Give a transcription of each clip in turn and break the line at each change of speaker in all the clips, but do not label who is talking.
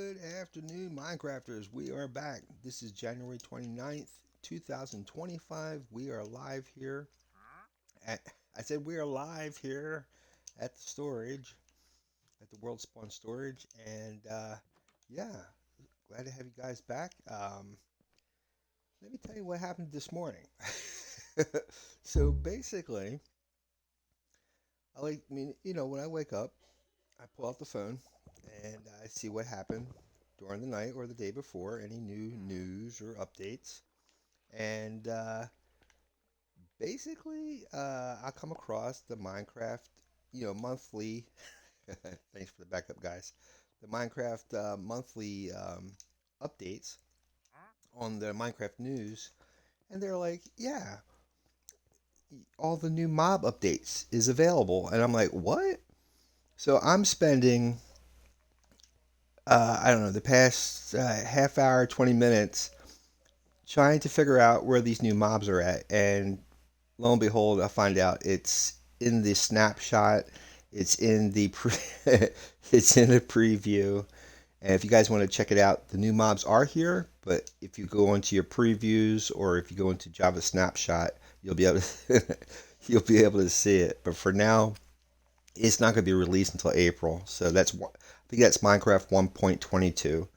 Good afternoon, Minecrafters. We are back. This is January 29th, 2025. We are live here at, I said we are live here at the storage, at the World Spawn Storage. And yeah, glad to have you guys back. Let me tell you what happened this morning. So basically, when I wake up, I pull out the phone and I see what happened during the night or the day before, any new news or updates. And I come across the Minecraft, monthly. Thanks for the backup, guys. The Minecraft monthly updates on the Minecraft news, and they're like, "Yeah, all the new mob updates is available," and I'm like, "What?" So I'm spending, I don't know, the past half hour, 20 minutes trying to figure out where these new mobs are at, and lo and behold, I find out it's in the snapshot. It's in the it's in the preview. And if you guys want to check it out, the new mobs are here. But if you go into your previews or if you go into Java Snapshot, you'll be able to you'll be able to see it. But for now, it's not going to be released until April. So I think that's Minecraft 1.22.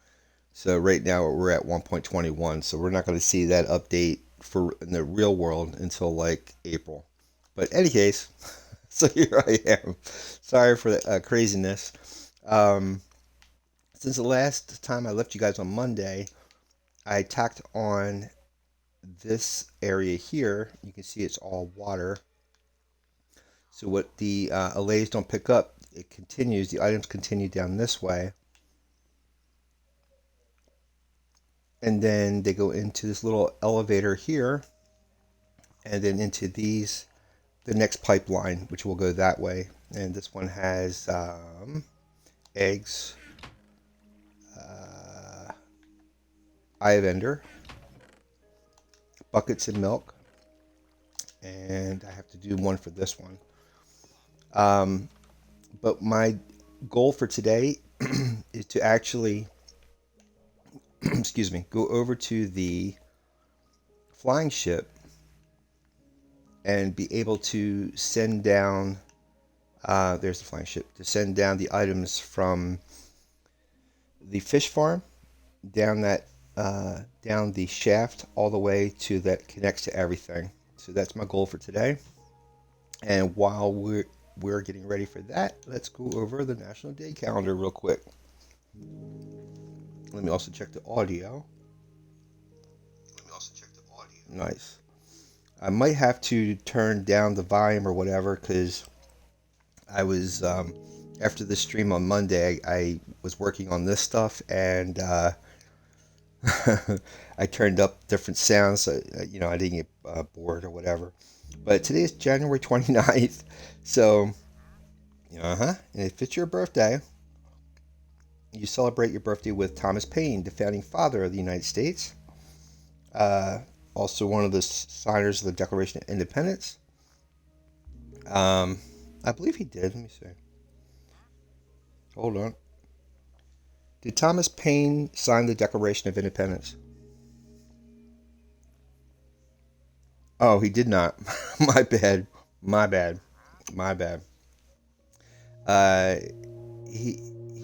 So right now we're at 1.21. So we're not going to see that update for in the real world until like April. But in any case, so here I am. Sorry for the craziness. Um, since the last time I left you guys on Monday, I tacked on this area here. You can see it's all water. So what the allays don't pick up, it continues. The items continue down this way, and then they go into this little elevator here, and then into the next pipeline, which will go that way. And this one has eggs, eye of ender, buckets and milk, and I have to do one for this one. Um, but my goal for today is to actually, excuse me, go over to the flying ship and be able to send down. There's the flying ship to send down the items from the fish farm down the shaft all the way to that connects to everything. So that's my goal for today. And while we're getting ready for that, let's go over the National Day calendar real quick. Let me also check the audio. Nice. I might have to turn down the volume or whatever because I was after the stream on Monday. I was working on this stuff and I turned up different sounds. So, I didn't get bored or whatever. But today is January 29th, so and if it's your birthday, you celebrate your birthday with Thomas Paine, the founding father of the United States. Also one of the signers of the Declaration of Independence. I believe he did. Let me see. Hold on. Did Thomas Paine sign the Declaration of Independence? Oh, he did not. My bad. My bad. My bad. Uh, he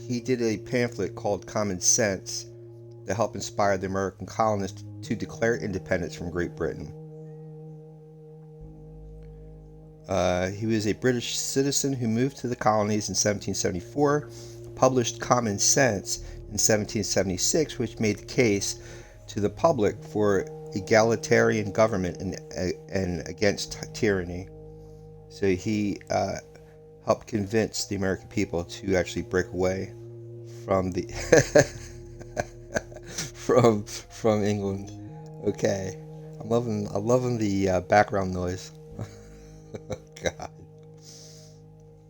he did a pamphlet called Common Sense to help inspire the American colonists to declare independence from Great Britain. He was a British citizen who moved to the colonies in 1774, published Common Sense in 1776, which made the case to the public for egalitarian government and against tyranny. So he helped convince the American people to actually break away from the from England. Okay, I'm loving the background noise. God.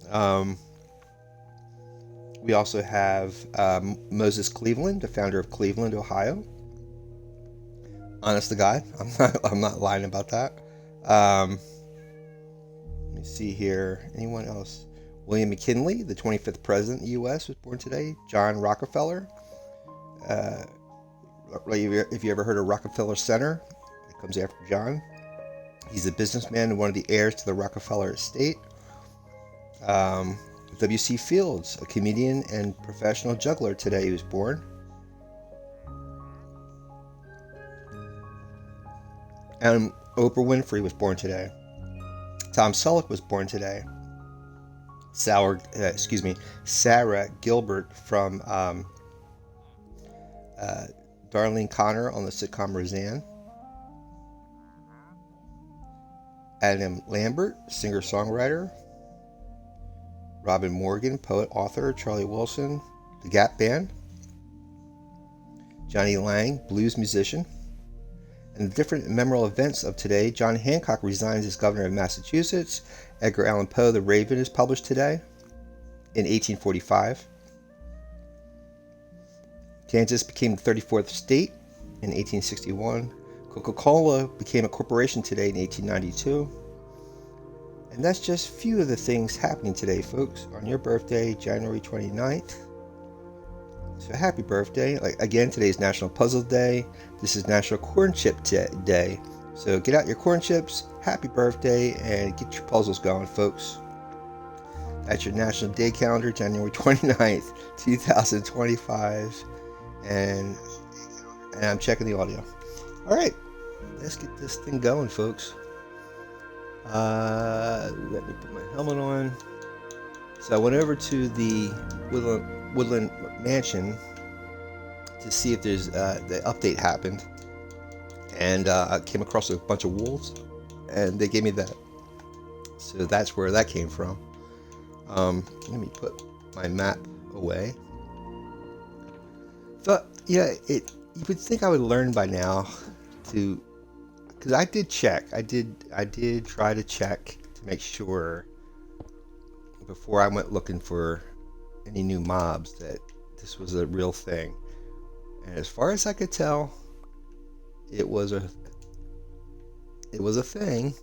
Um, we also have Moses Cleveland, the founder of Cleveland, Ohio. Honest to God, I'm not lying about that. Um, Let me see here. Anyone else? William McKinley, the 25th president of the U.S., was born today. John Rockefeller, Like if you ever heard of Rockefeller Center, it comes after John. He's a businessman and one of the heirs to the Rockefeller estate. Um, W.C. Fields, a comedian and professional juggler today, he was born. And Oprah Winfrey was born today. Tom Selleck was born today. Sarah Gilbert from uh, Darlene Connor on the sitcom Roseanne. Adam Lambert, singer-songwriter. Robin Morgan, poet, author. Charlie Wilson, The Gap Band. Johnny Lang, blues musician. And the different memorable events of today: John Hancock resigns as governor of Massachusetts. Edgar Allan Poe, The Raven, is published today in 1845. Kansas became the 34th state in 1861. Coca-Cola became a corporation today in 1892. And that's just a few of the things happening today, folks, on your birthday, January 29th. So happy birthday. Like again, today's National Puzzle Day. This is National Corn Chip Day. So get out your corn chips, happy birthday, and get your puzzles going, folks. That's your National Day calendar, January 29th, 2025. And I'm checking the audio. All right, let's get this thing going, folks. Let me put my helmet on. So I went over to the Woodland Mansion to see if there's the update happened, and I came across a bunch of wolves, and they gave me that. So that's where that came from. Let me put my map away. But yeah, you would think I would learn by now to, because I did check. I did try to check to make sure before I went looking for any new mobs that this was a real thing. And as far as I could tell, it was a thing.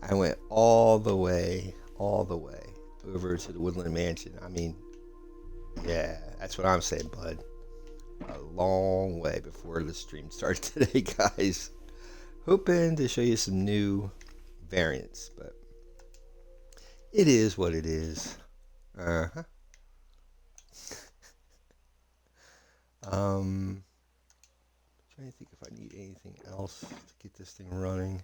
I went all the way over to the Woodland Mansion. I mean, yeah, that's what I'm saying, bud. A long way before the stream starts today, guys. Hoping to show you some new variants, but it is what it is. Uh-huh. Trying to think if I need anything else to get this thing running.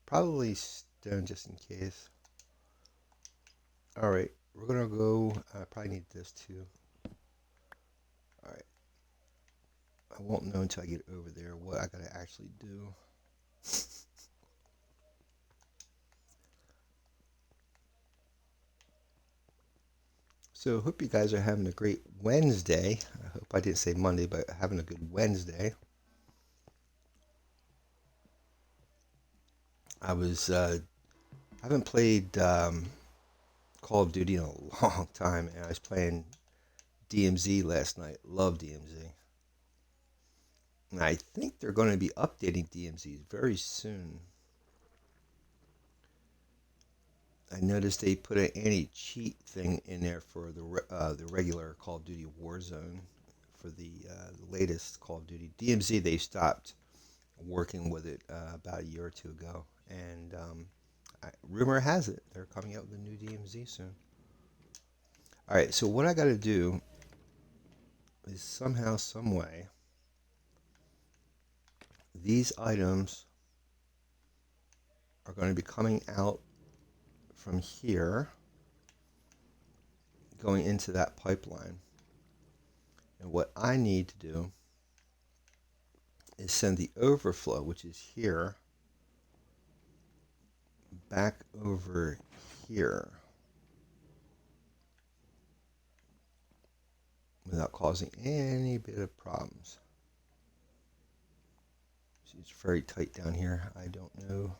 Probably stone just in case. All right, we're gonna go. I probably need this too. All right. I won't know until I get over there what I gotta actually do. So hope you guys are having a great Wednesday. I hope I didn't say Monday, but having a good Wednesday. I haven't played Call of Duty in a long time, and I was playing DMZ last night. Love DMZ. And I think they're going to be updating DMZ very soon. I noticed they put an anti-cheat thing in there for the regular Call of Duty Warzone. For the latest Call of Duty DMZ, they stopped working with it about a year or two ago, and rumor has it they're coming out with a new DMZ soon. All right, so what I got to do is somehow, some way, these items are going to be coming out from here, going into that pipeline. And what I need to do is send the overflow, which is here, back over here without causing any bit of problems. See, it's very tight down here. I don't know.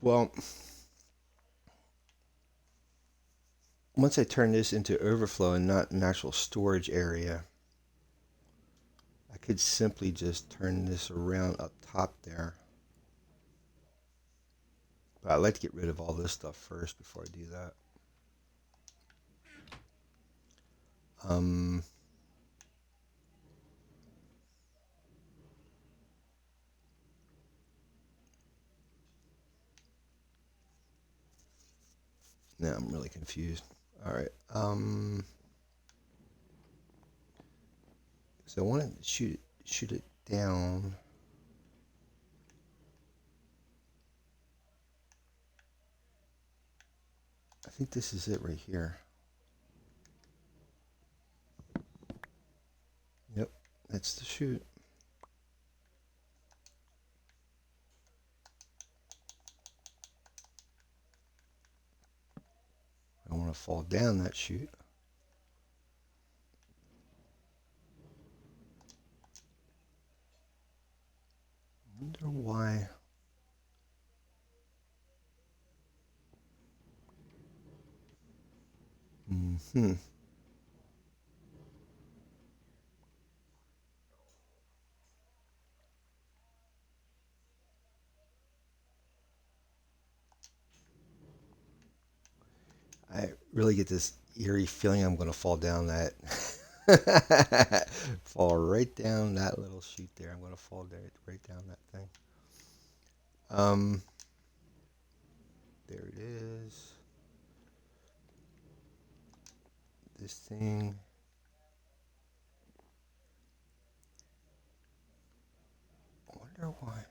Well, once I turn this into overflow and not an actual storage area, I could simply just turn this around up top there. But I'd like to get rid of all this stuff first before I do that. Now I'm really confused. All right. So I want to shoot it down. I think this is it right here. Yep, that's the shoot. I want to fall down that chute. I wonder why. I really get this eerie feeling I'm going to fall down that. Fall right down that little chute there. I'm going to fall right down that thing. There it is. This thing. I wonder why.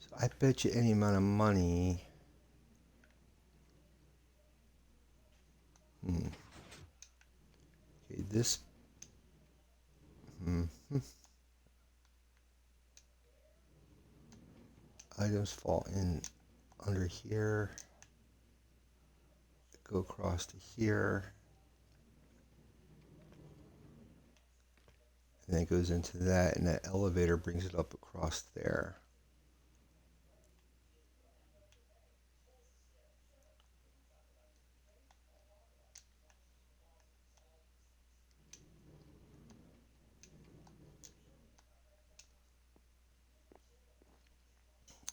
So I bet you any amount of money. Okay, this. Items fall in under here. Go across to here. And then it goes into that, and that elevator brings it up across there.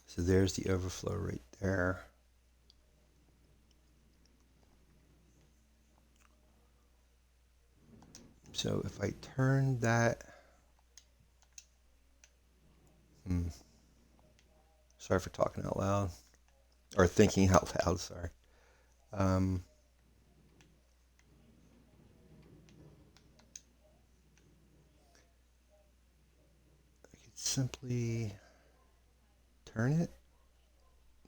So there's the overflow right there. So if I turn that, sorry for talking out loud, or thinking out loud, sorry. I could simply turn it,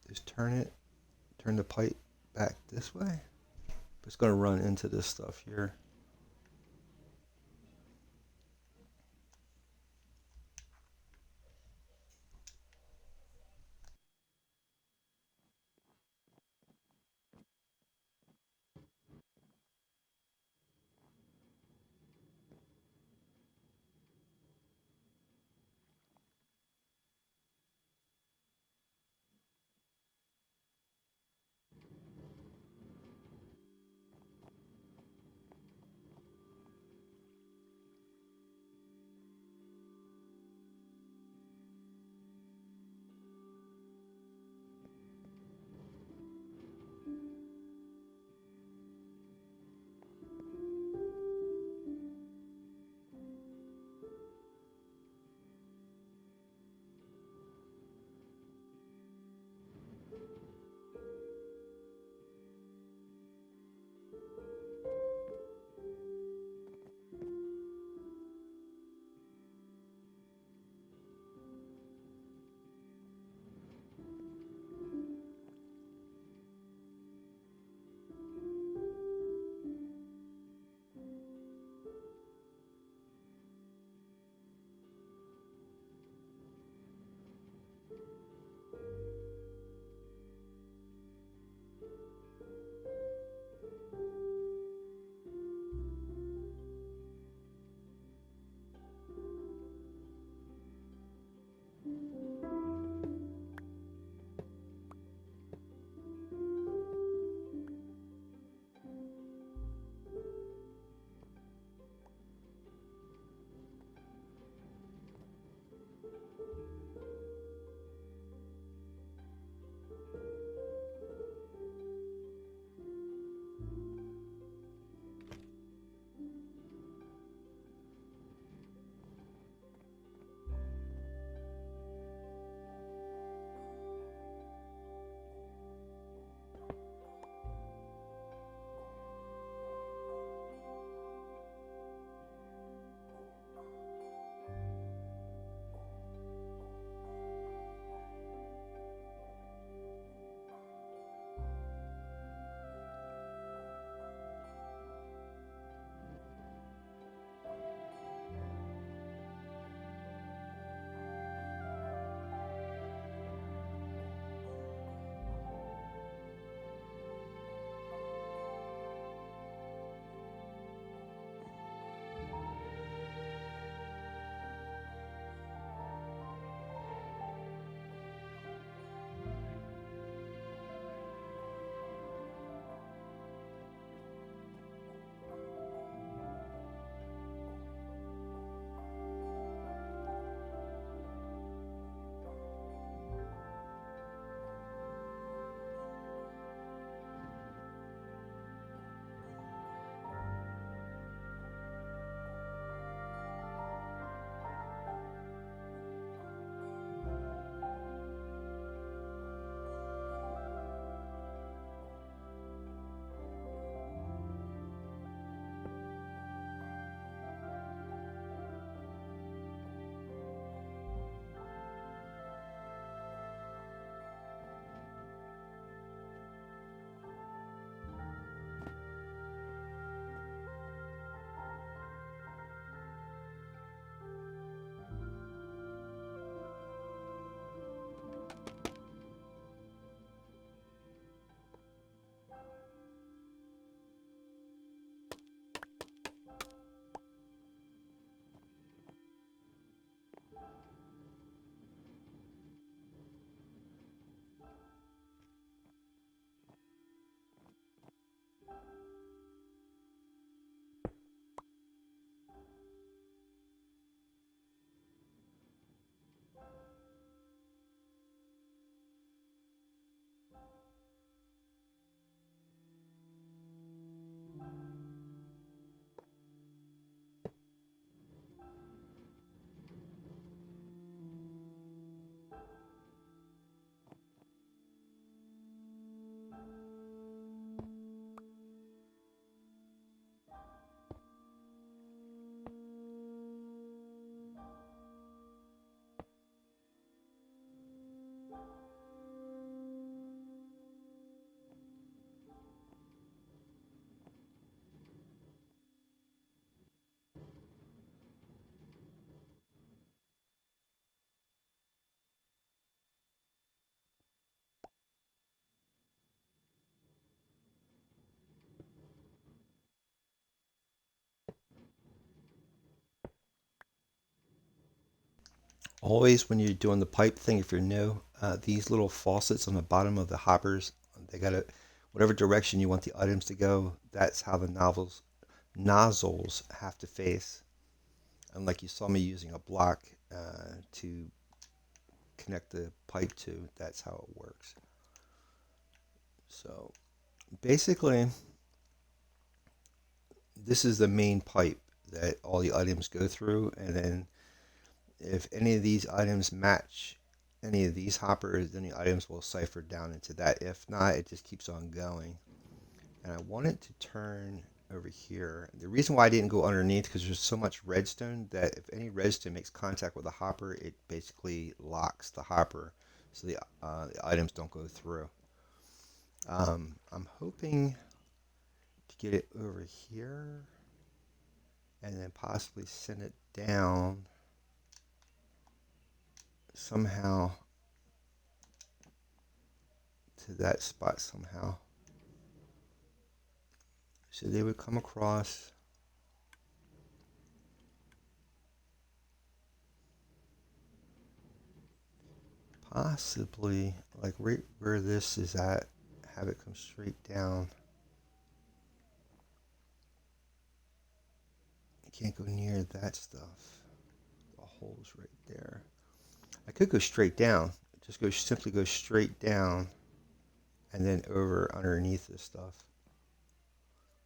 just turn the pipe back this way. But it's going to run into this stuff here. Always when you're doing the pipe thing, if you're new, these little faucets on the bottom of the hoppers, they got to, whatever direction you want the items to go, that's how the nozzles have to face. And like you saw me using a block to connect the pipe to, that's how it works. So basically, this is the main pipe that all the items go through, and then if any of these items match any of these hoppers, then the items will cipher down into that. If not, it just keeps on going. And I want it to turn over here. The reason why I didn't go underneath, because there's so much redstone that if any redstone makes contact with a hopper, it basically locks the hopper so the items don't go through. I'm hoping to get it over here and then possibly send it down somehow to that spot somehow. So they would come across. Possibly like right where this is at, have it come straight down. You can't go near that stuff. The hole's right there. I could go straight down. Just simply go straight down and then over underneath this stuff.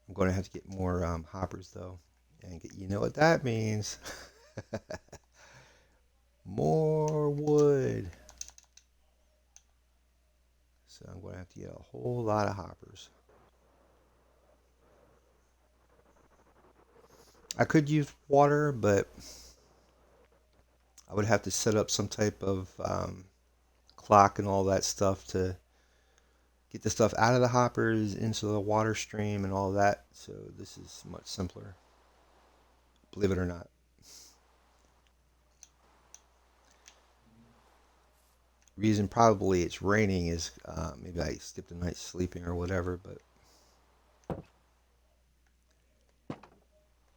I'm going to have to get more hoppers though. And you know what that means. More wood. So I'm going to have to get a whole lot of hoppers. I could use water, but I would have to set up some type of clock and all that stuff to get the stuff out of the hoppers into the water stream and all that. So this is much simpler, believe it or not. Reason probably it's raining is maybe I skipped a night sleeping or whatever, but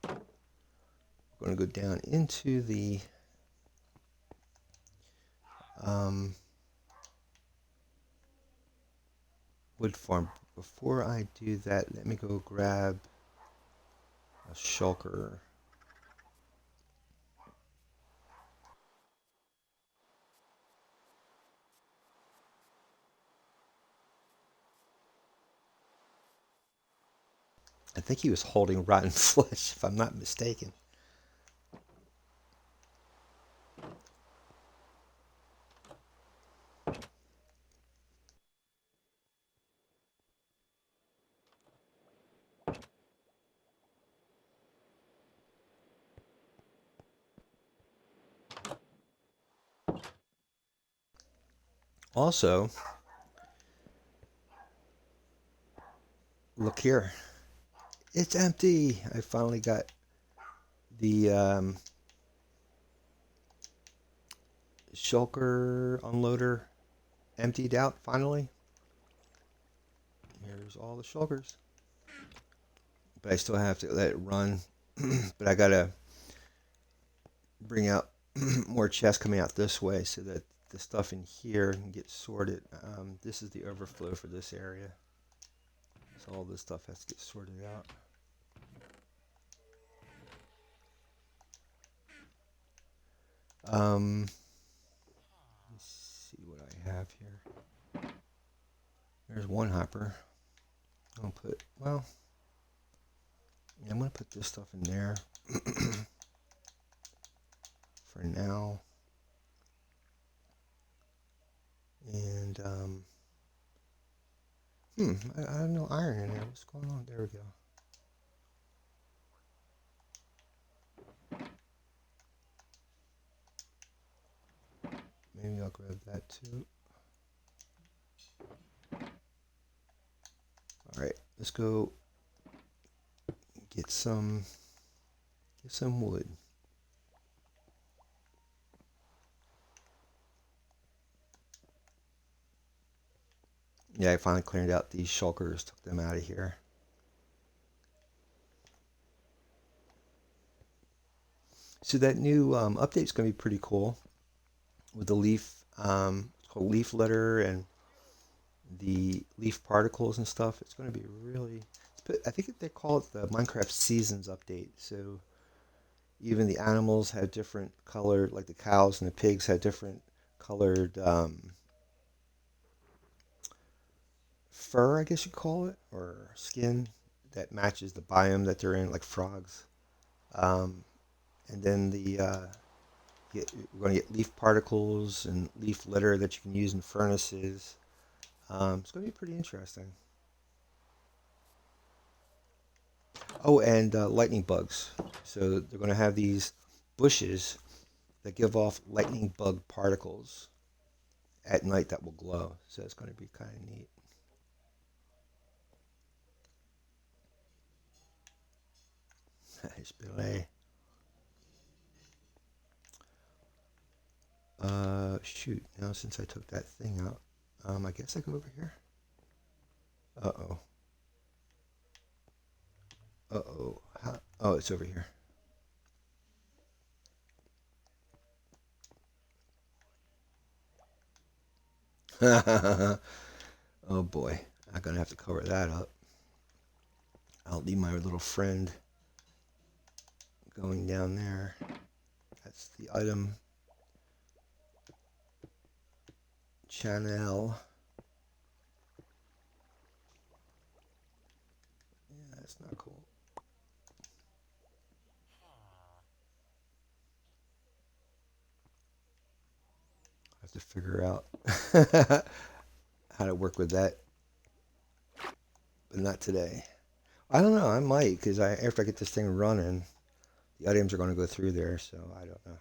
I'm going to go down into the wood farm. Before I do that, let me go grab a shulker. I think he was holding rotten flesh, if I'm not mistaken. Also, look here. It's empty. I finally got the shulker unloader emptied out finally. Here's all the shulkers. But I still have to let it run. But I gotta bring out more chests coming out this way so that the stuff in here can get sorted. This is the overflow for this area. So all this stuff has to get sorted out. Let's see what I have here. There's one hopper. I'll put, well, yeah, I'm going to put this stuff in there for now. And, I have no iron in there. What's going on? There we go. Maybe I'll grab that too. All right, let's go get some wood. Yeah, I finally cleared out these shulkers, took them out of here. So that new update's going to be pretty cool. with the leaf. It's called leaf litter and the leaf particles and stuff. It's going to be really. I think they call it the Minecraft Seasons update. So even the animals have different colored, like the cows and the pigs have different colored fur, I guess you call it, or skin that matches the biome that they're in, like frogs. Um, and then we're going to get leaf particles and leaf litter that you can use in furnaces. It's going to be pretty interesting. Oh, and lightning bugs. So they're going to have these bushes that give off lightning bug particles at night that will glow. So it's going to be kind of neat. Shoot. Now since I took that thing out, I guess I go over here. Uh oh. Uh oh. Oh, it's over here. Oh boy. I'm gonna have to cover that up. I'll leave my little friend going down there. That's the item channel. Yeah, that's not cool. I have to figure out how to work with that, but not today. I don't know. I might because after I get this thing running, the items are going to go through there. So I don't know.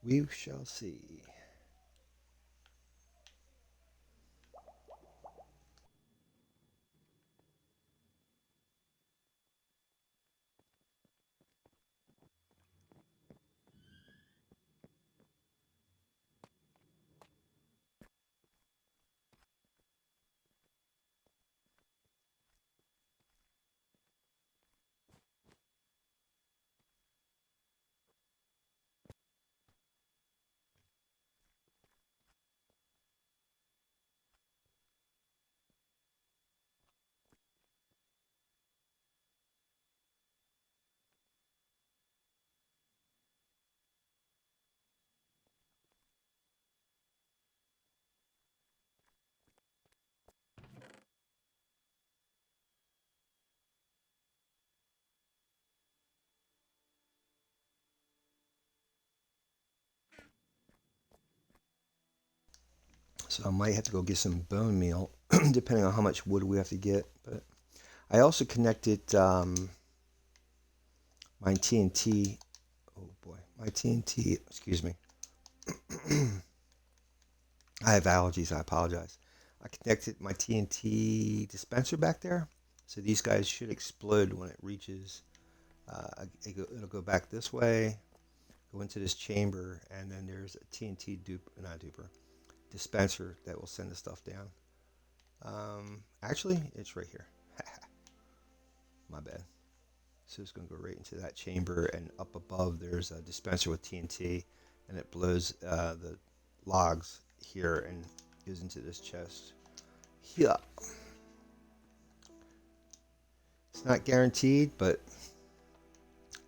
We shall see. So I might have to go get some bone meal, depending on how much wood we have to get. But I also connected my TNT. Oh boy, my TNT. Excuse me. I have allergies. I apologize. I connected my TNT dispenser back there, so these guys should explode when it reaches. It'll go back this way, go into this chamber, and then there's a TNT not duper, dispenser that will send the stuff down. Actually, it's right here. My bad. So it's going to go right into that chamber, and up above there's a dispenser with TNT, and it blows the logs here and goes into this chest. Yeah, it's not guaranteed, but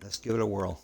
let's give it a whirl.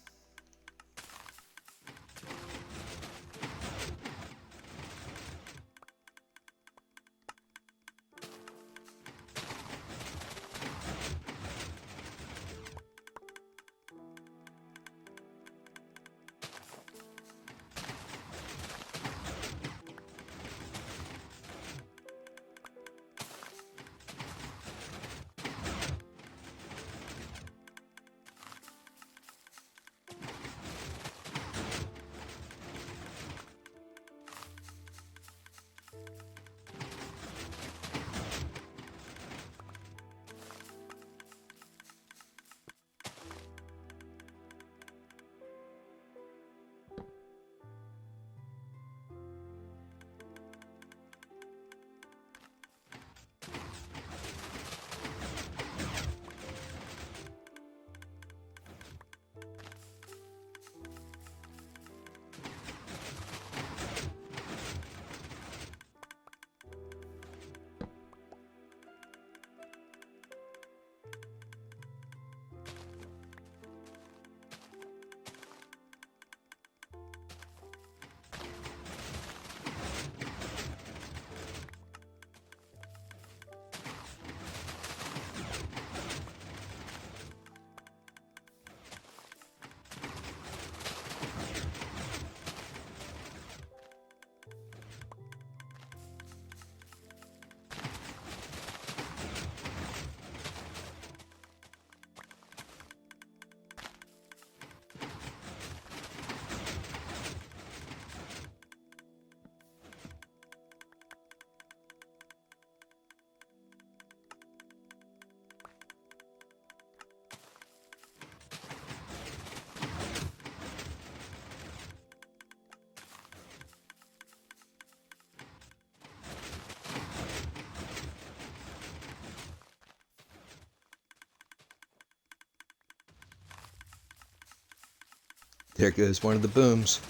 There goes one of the booms.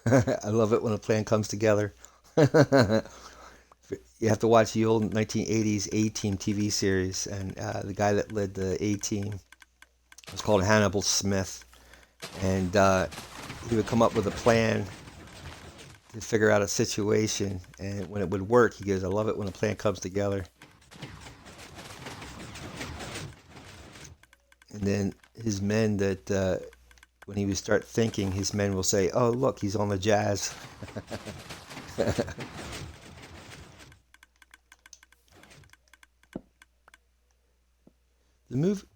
I love it when a plan comes together. You have to watch the old 1980s A Team TV series, and the guy that led the A Team was called Hannibal Smith, and he would come up with a plan to figure out a situation, and when it would work, he goes, "I love it when a plan comes together." And then his men that when he would start thinking, his men will say, "Oh, look, he's on the jazz." The movie,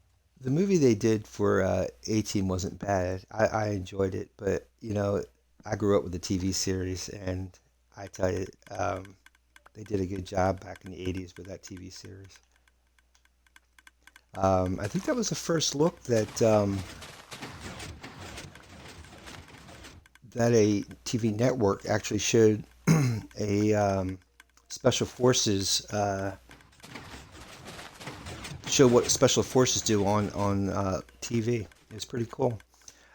the movie they did for A Team wasn't bad. I enjoyed it, but I grew up with the TV series, and I tell you, they did a good job back in the '80s with that TV series. I think that was the first look that a TV network actually showed a special forces show what special forces do on TV. It's pretty cool.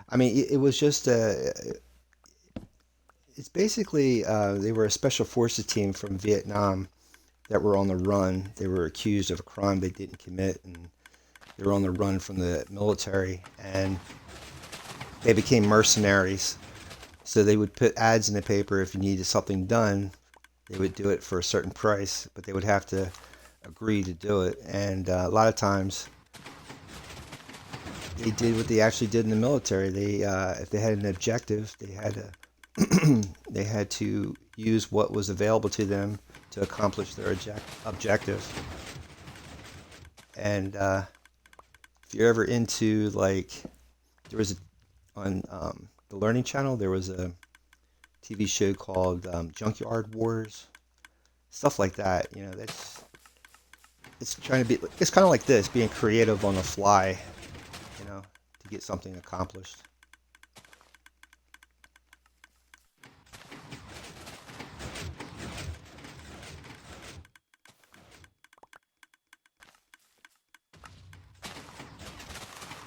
I mean, it was just it's basically they were a special forces team from Vietnam that were on the run. They were accused of a crime they didn't commit, and they were on the run from the military, and they became mercenaries. So they would put ads in the paper if you needed something done. They would do it for a certain price, but they would have to agree to do it. And a lot of times, they did what they actually did in the military. They, if they had an objective, they had to use what was available to them to accomplish their objective. And if you're ever into like, there was on the Learning Channel, there was a TV show called Junkyard Wars, stuff like that. It's trying to be. It's kind of like this, being creative on the fly, to get something accomplished.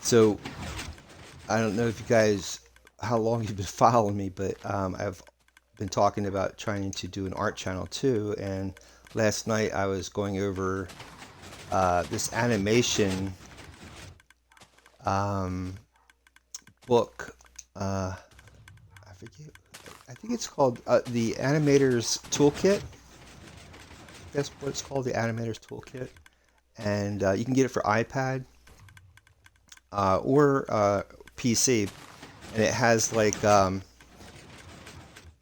So I don't know if you guys, how long you've been following me, but I've been talking about trying to do an art channel too. And last night I was going over this animation um, book. I forget. I think it's called the Animator's Toolkit. That's what it's called, the Animator's Toolkit. And you can get it for iPad or PC. And it has like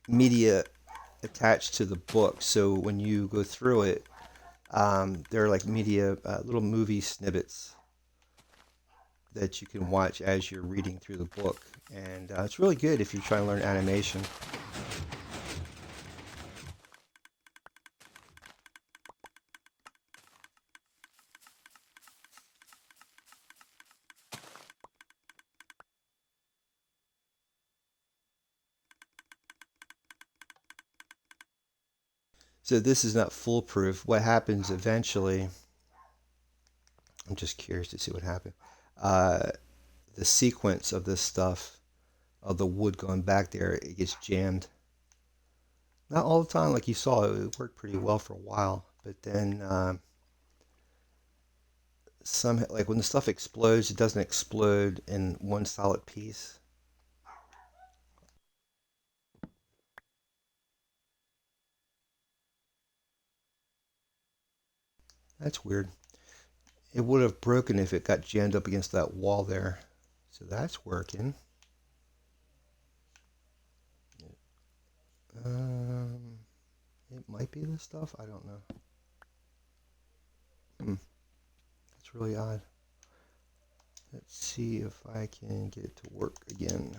media attached to the book. So when you go through it, there are like media, little movie snippets that you can watch as you're reading through the book. And it's really good if you're trying to learn animation. So this is not foolproof. What happens eventually, I'm just curious to see what happened. Uh, the sequence of this stuff, of the wood going back there, it gets jammed. Not all the time, like you saw, it worked pretty well for a while. But then some, like when the stuff explodes, it doesn't explode in one solid piece. That's weird. It would have broken if it got jammed up against that wall there. So that's working. Um, it might be this stuff. I don't know. Hmm, that's really odd. Let's see if I can get it to work again.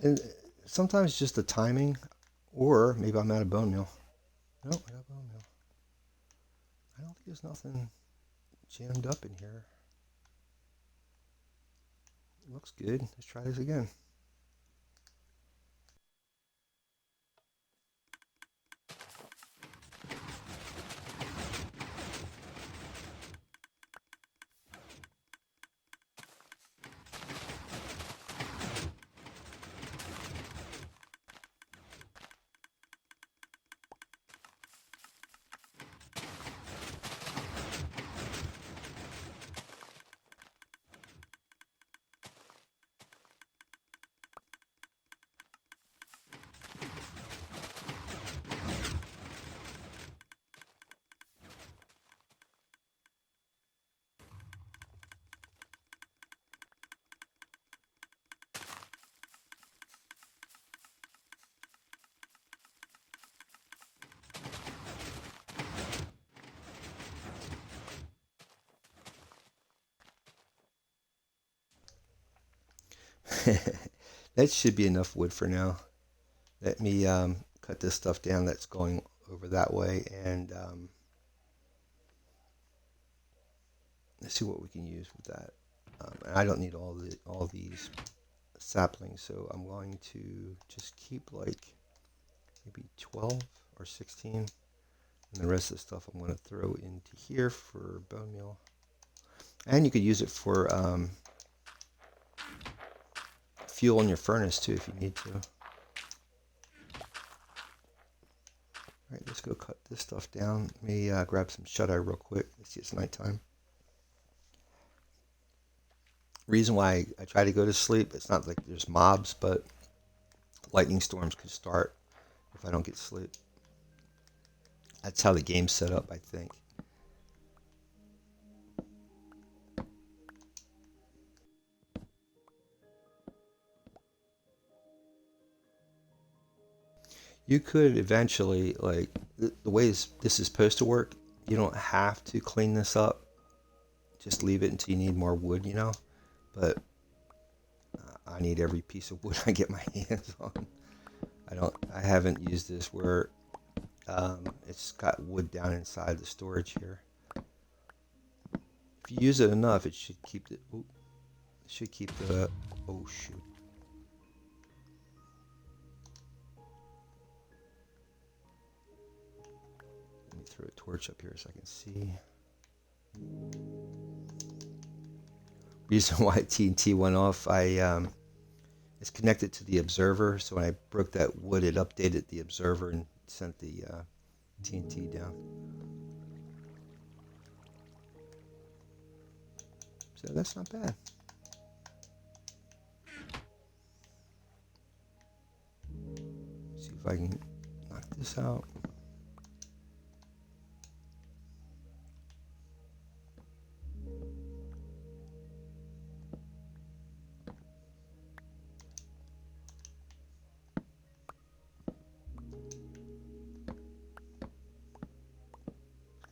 And sometimes just the timing, or maybe I'm out of bone meal. Nope, I got bone meal. I don't think there's nothing jammed up in here. Looks good. Let's try this again. That should be enough wood for now. Let me cut this stuff down that's going over that way, and let's see what we can use with that. And I don't need all these saplings, so I'm going to just keep like maybe 12 or 16, and the rest of the stuff I'm going to throw into here for bone meal. And you could use it for fuel in your furnace too if you need to. Alright, let's go cut this stuff down. Let me grab some shut-eye real quick. Let's see, it's nighttime. Reason why I try to go to sleep, it's not like there's mobs, but lightning storms could start if I don't get sleep. That's how the game's set up, I think. You could eventually, like, the way this is supposed to work, you don't have to clean this up. Just leave it until you need more wood, you know? But I need every piece of wood I get my hands on. I haven't used this where it's got wood down inside the storage here. If you use it enough, it should keep the, oh shoot. Let me throw a torch up here so I can see. Reason why TNT went off, it's connected to the observer, so when I broke that wood, it updated the observer and sent the TNT down. So that's not bad. See if I can knock this out.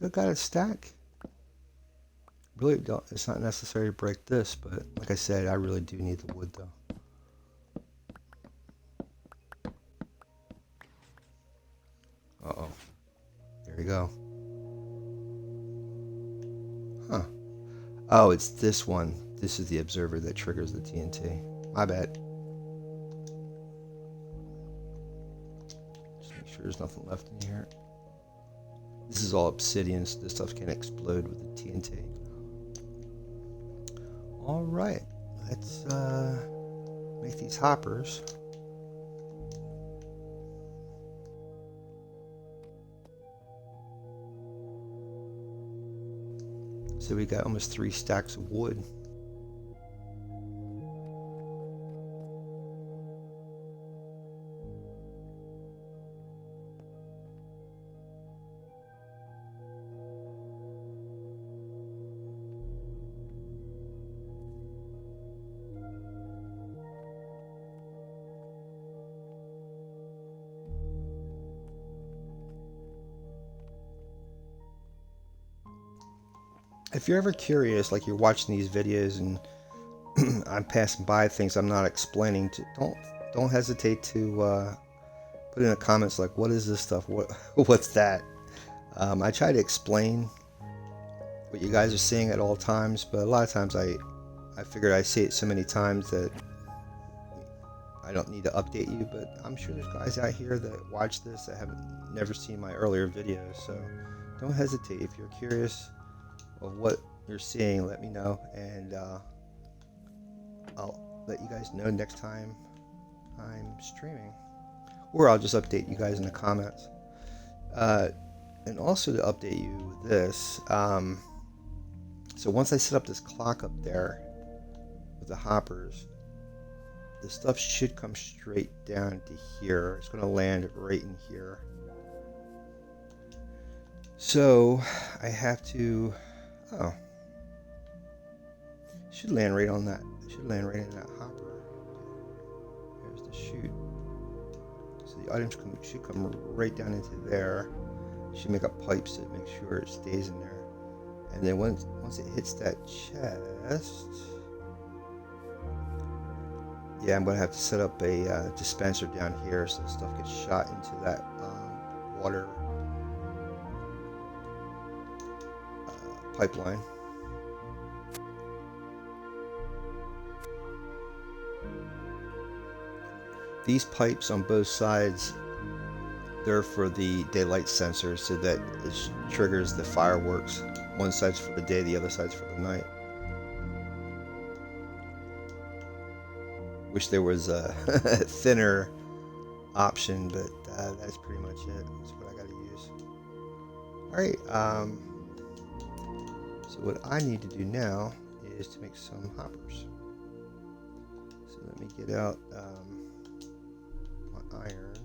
I got a stack. Really don't. It's not necessary to break this, but like I said, I really do need the wood though. Uh-oh. There we go. Huh. Oh, it's this one. This is the observer that triggers the TNT. My bad. Just make sure there's nothing left in here. This is all obsidian, so this stuff can explode with the TNT. Alright, let's make these hoppers. So we got almost 3 stacks of wood. If you're ever curious, like you're watching these videos and I'm passing by things I'm not explaining, don't hesitate to put in the comments like, what is this stuff? What's that? I try to explain what you guys are seeing at all times, but a lot of times I figured I say it so many times that I don't need to update you, but I'm sure there's guys out here that watch this that haven't never seen my earlier videos, so don't hesitate. If you're curious of what you're seeing, let me know, and I'll let you guys know next time I'm streaming, or I'll just update you guys in the comments. And also to update you with this, so once I set up this clock up there with the hoppers, the stuff should come straight down to here. It's going to land right in here. So I have to, oh, it should land right on that. It should land right in that hopper. There's the chute. So the items should come right down into there. You should make up pipes to make sure it stays in there. And then once it hits that chest, yeah, I'm going to have to set up a dispenser down here so stuff gets shot into that water pipeline. These pipes on both sides, they're for the daylight sensor so that it triggers the fireworks. One side's for the day, the other side's for the night. Wish there was a thinner option, but that's pretty much it. That's what I got to use. Alright, so what I need to do now is to make some hoppers. So let me get out my iron.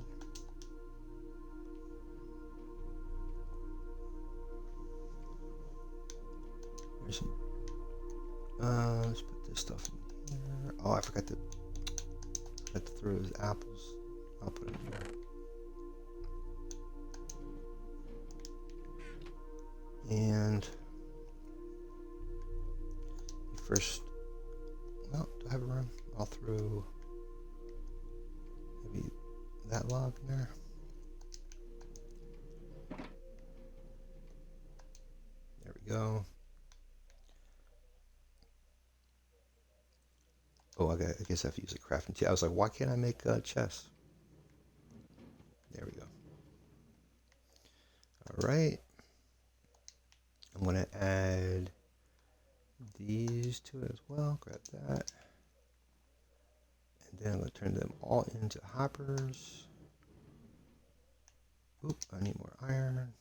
There's some, let's put this stuff in here. Oh, I forgot to throw those apples. I'll put it in there. And first, well, do I have a room? I'll throw maybe that log in there. There we go. Oh, I guess I have to use a crafting table. I was like, why can't I make a chest? There we go. All right. I'm going to add these to it as well. Grab that. And then I'm going to turn them all into hoppers. Oop, I need more iron.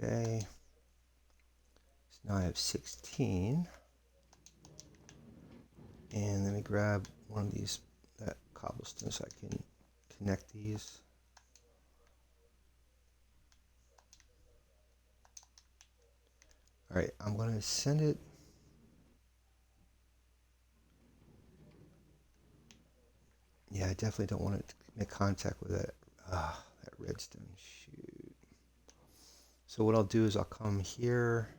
Okay. So now I have 16. And let me grab one of these, that cobblestone, so I can connect these. All right, I'm going to send it. Yeah, I definitely don't want it to make contact with that redstone. Shoot. So what I'll do is I'll come here.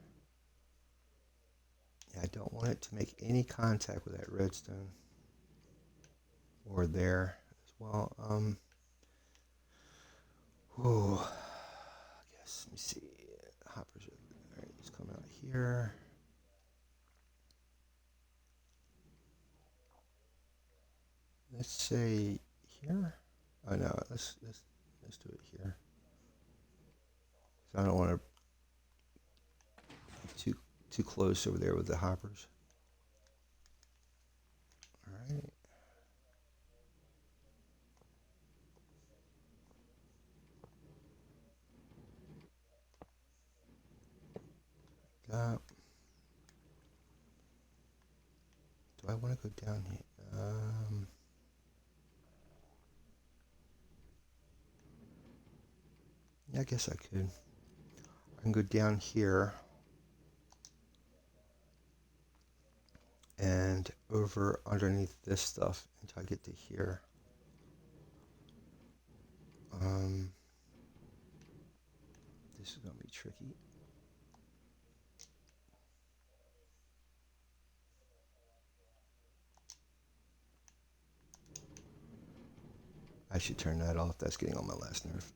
Yeah, I don't want it to make any contact with that redstone. Or there as well. Whoa. I guess, let me see. Hoppers are, all right, let's come out here. Let's say here. Oh no, let's do it here. So I don't want to be too close over there with the hoppers. All right. That. Do I want to go down here? Yeah, I guess I could. I can go down here and over underneath this stuff until I get to here. This is gonna be tricky. should turn that off. That's getting on my last nerve.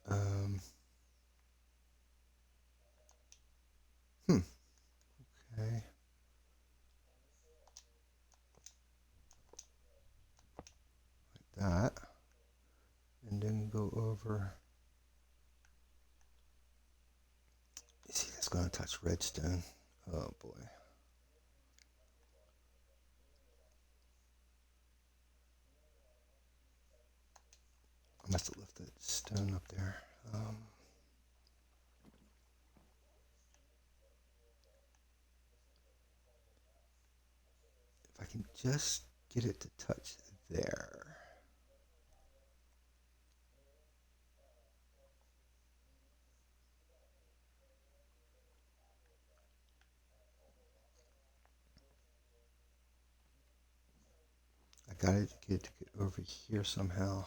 Um, okay. That. And then go over. You see, that's going to touch redstone. Oh boy. I must have left that stone up there. If I can just get it to touch there. I got to get it to get over here somehow.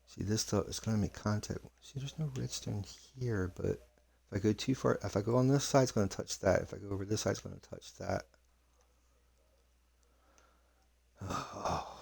See, this stuff is going to make contact. See, there's no redstone here, but if I go too far, if I go on this side, it's going to touch that. If I go over this side, it's going to touch that. Oh.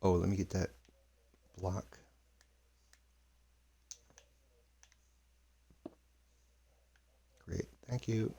Oh, let me get that block. Great, thank you.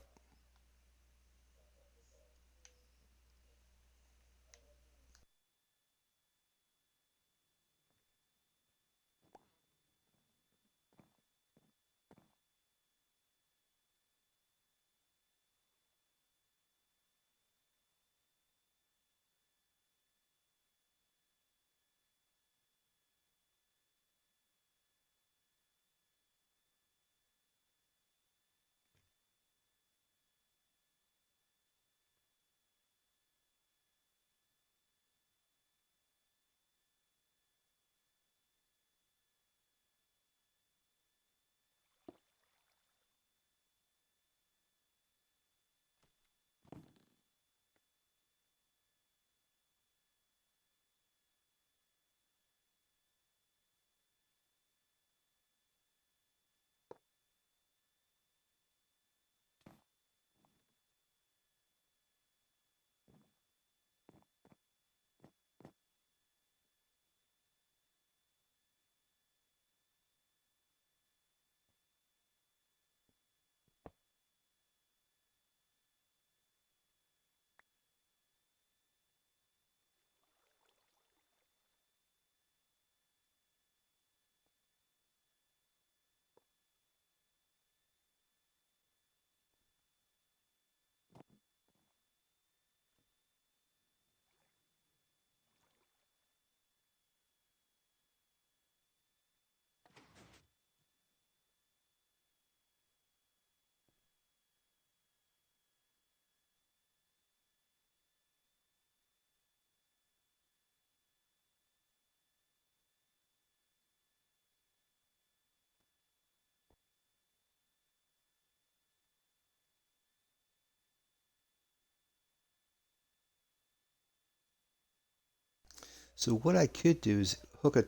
So what I could do is hook a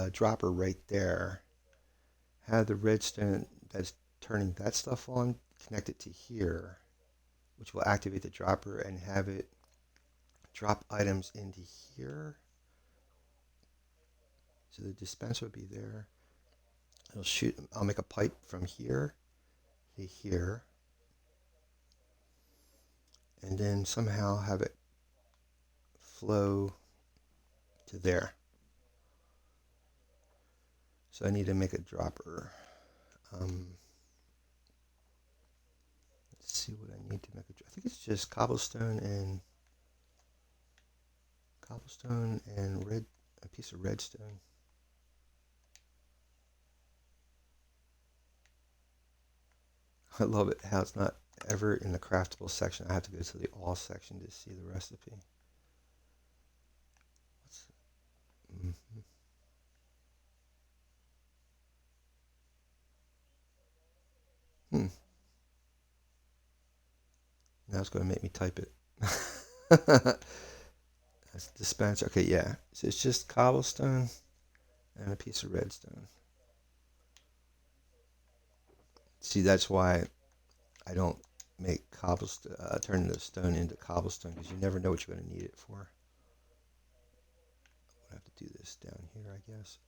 dropper right there, have the redstone that's turning that stuff on, connect it to here, which will activate the dropper and have it drop items into here. So the dispenser will be there. It'll shoot. I'll make a pipe from here to here, and then somehow have it flow to there. So I need to make a dropper. Let's see what I need to make I think it's just cobblestone and a piece of redstone. I love it how it's not ever in the craftable section. I have to go to the all section to see the recipe. Mm. Hmm. Now it's going to make me type it. That's dispenser. Okay, yeah. So it's just cobblestone and a piece of redstone. See, that's why I don't make cobblestone, turn the stone into cobblestone, because you never know what you're going to need it for. I have to do this down here, I guess.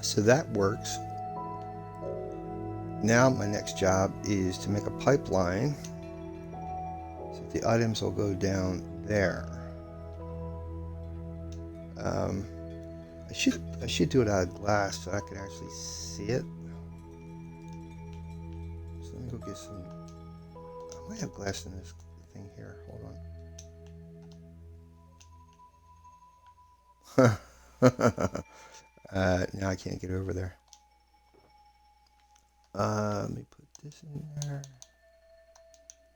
So that works. Now my next job is to make a pipeline. So the items will go down there. Um, I should do it out of glass so I can actually see it. So let me go get some. I might have glass in this thing here. Hold on. Now I can't get over there. Let me put this in there.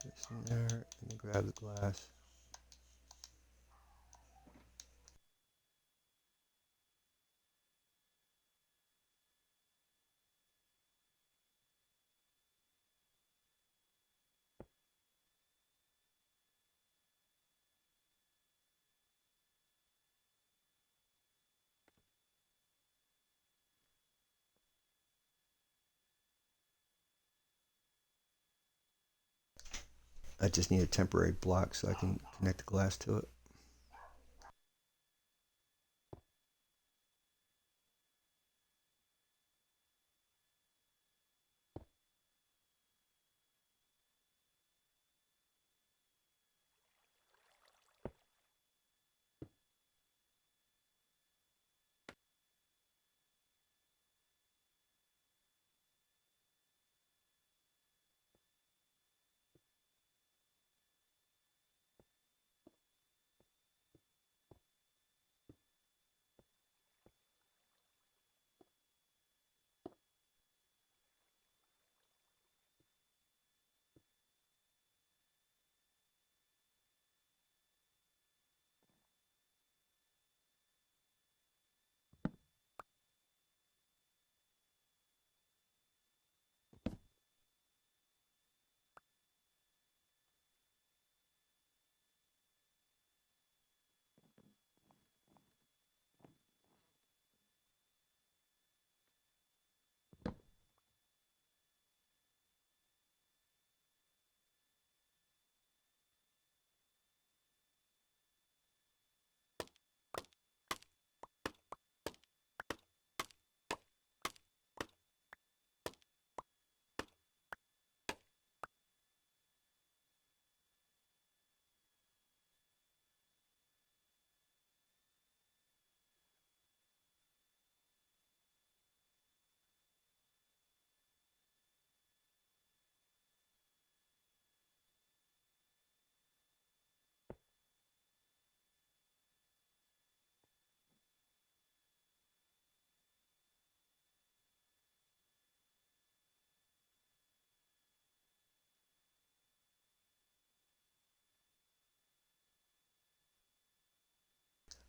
This in there. Let me grab the glass. I just need a temporary block so I can connect the glass to it.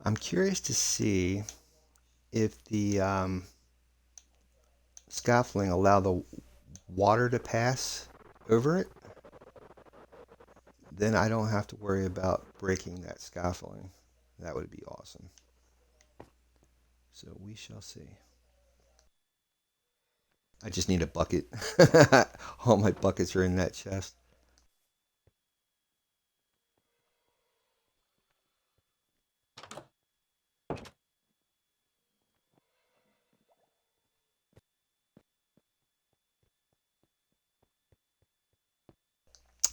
I'm curious to see if the scaffolding allow the water to pass over it. Then I don't have to worry about breaking that scaffolding. That would be awesome. So we shall see. I just need a bucket. All my buckets are in that chest.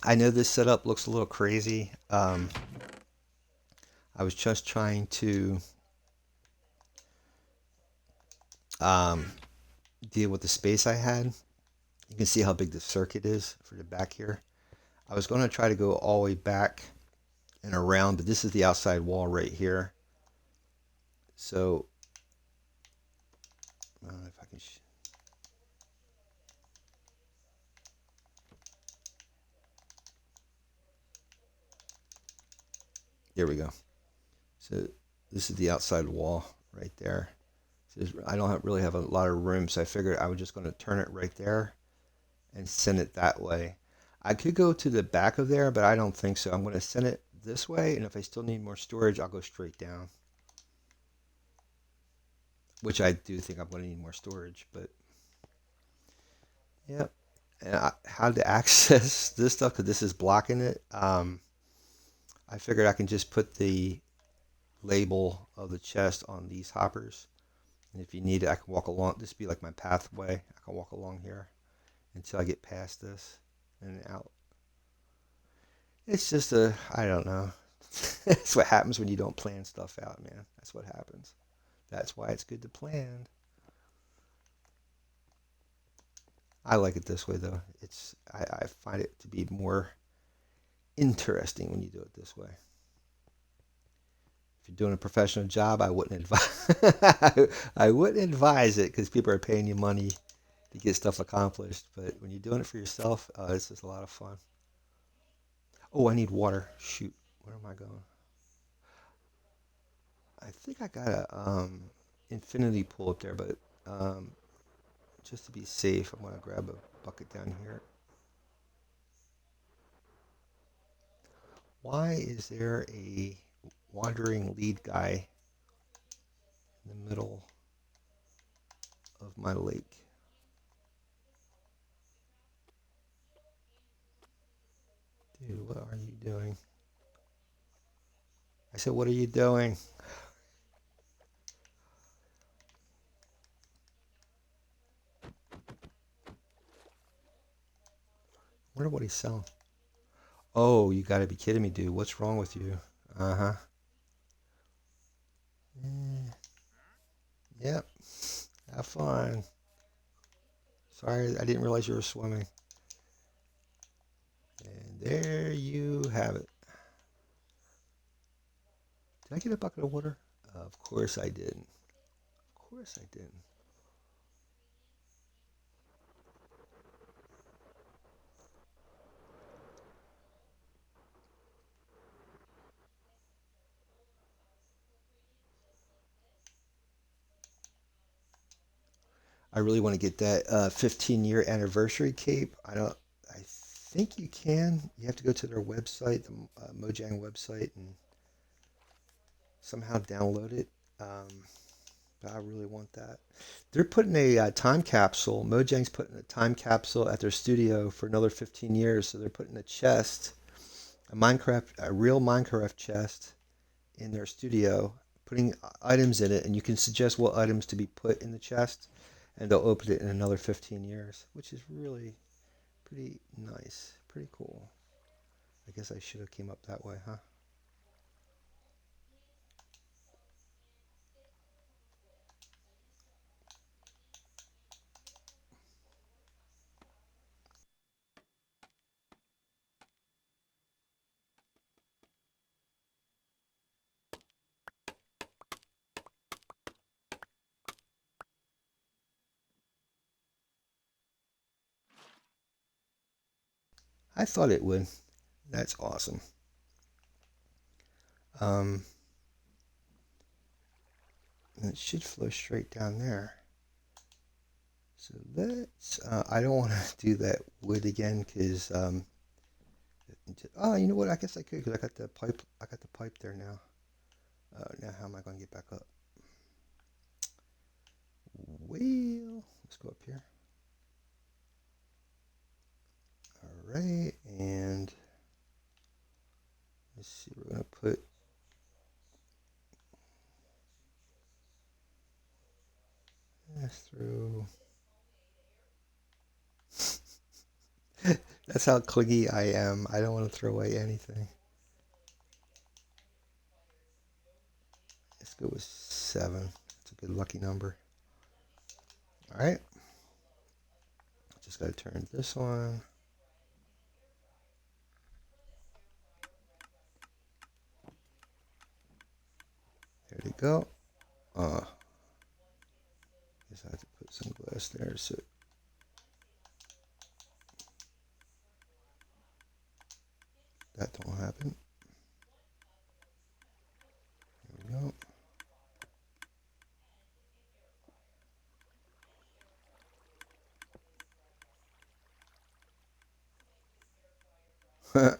I know this setup looks a little crazy. I was just trying to um, deal with the space I had. You can see how big the circuit is for the back here. I was going to try to go all the way back and around, but this is the outside wall right here. So, if I can. There we go. So this is the outside wall right there. So I don't really have a lot of room, so I figured I was just going to turn it right there and send it that way. I could go to the back of there, but I don't think so. I'm going to send it this way, and if I still need more storage, I'll go straight down. Which I do think I'm going to need more storage, but yep. And how to access this stuff, because this is blocking it. I figured I can just put the label of the chest on these hoppers, And if you need it, I can walk along. This be like my pathway. I can walk along here until I get past this and out. It's just I don't know. That's what happens when you don't plan stuff out, man. That's what happens. That's why it's good to plan. I like it this way though. I find it to be more interesting when you do it this way. If you're doing a professional job, I wouldn't advise I wouldn't advise it because people are paying you money to get stuff accomplished. But when you're doing it for yourself, it's just a lot of fun. Oh, I need water. Shoot, where am I going? I think I got a infinity pool up there, but um, just to be safe, I'm gonna grab a bucket down here. Why is there a wandering lead guy in the middle of my lake? Dude, what are you doing? I said, what are you doing? I wonder what he's selling. Oh, you gotta be kidding me, dude. What's wrong with you? Uh-huh. Eh, yep. Have fun. Sorry, I didn't realize you were swimming. And there you have it. Did I get a bucket of water? Of course I didn't. Of course I didn't. I really want to get that 15-year anniversary cape. I think you can. You have to go to their website, the Mojang website, and somehow download it. Um, but I really want that. They're putting a time capsule. Mojang's putting a time capsule at their studio for another 15 years. So they're putting a chest, a real Minecraft chest, in their studio, putting items in it, and you can suggest what items to be put in the chest, and they'll open it in another 15 years, which is really pretty nice, pretty cool. I guess I should have came up that way, huh? I thought it would. That's awesome. Um, and it should flow straight down there. So let's. I don't want to do that wood again because. Oh, you know what? I guess I could because I got the pipe. I got the pipe there now. Now how am I going to get back up? Well, let's go up here. All right, and let's see. We're going to put this through. That's how clingy I am. I don't want to throw away anything. Let's go with 7. That's a good lucky number. All right. Just got to turn this one. There we go. Guess I have to put some glass there so that don't happen. There we go. That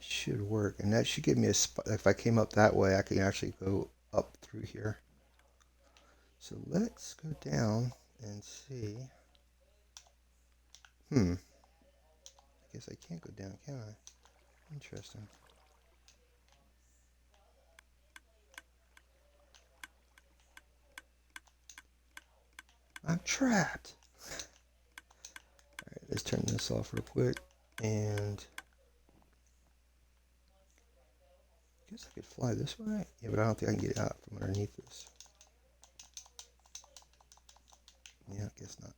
should work, and that should give me a spot. If I came up that way, I can actually go up through here. So let's go down and see. I guess I can't go down, can I? Interesting. I'm trapped. All right, let's turn this off real quick. And I guess I could fly this way. Yeah, but I don't think I can get out from underneath this. Yeah, I guess not.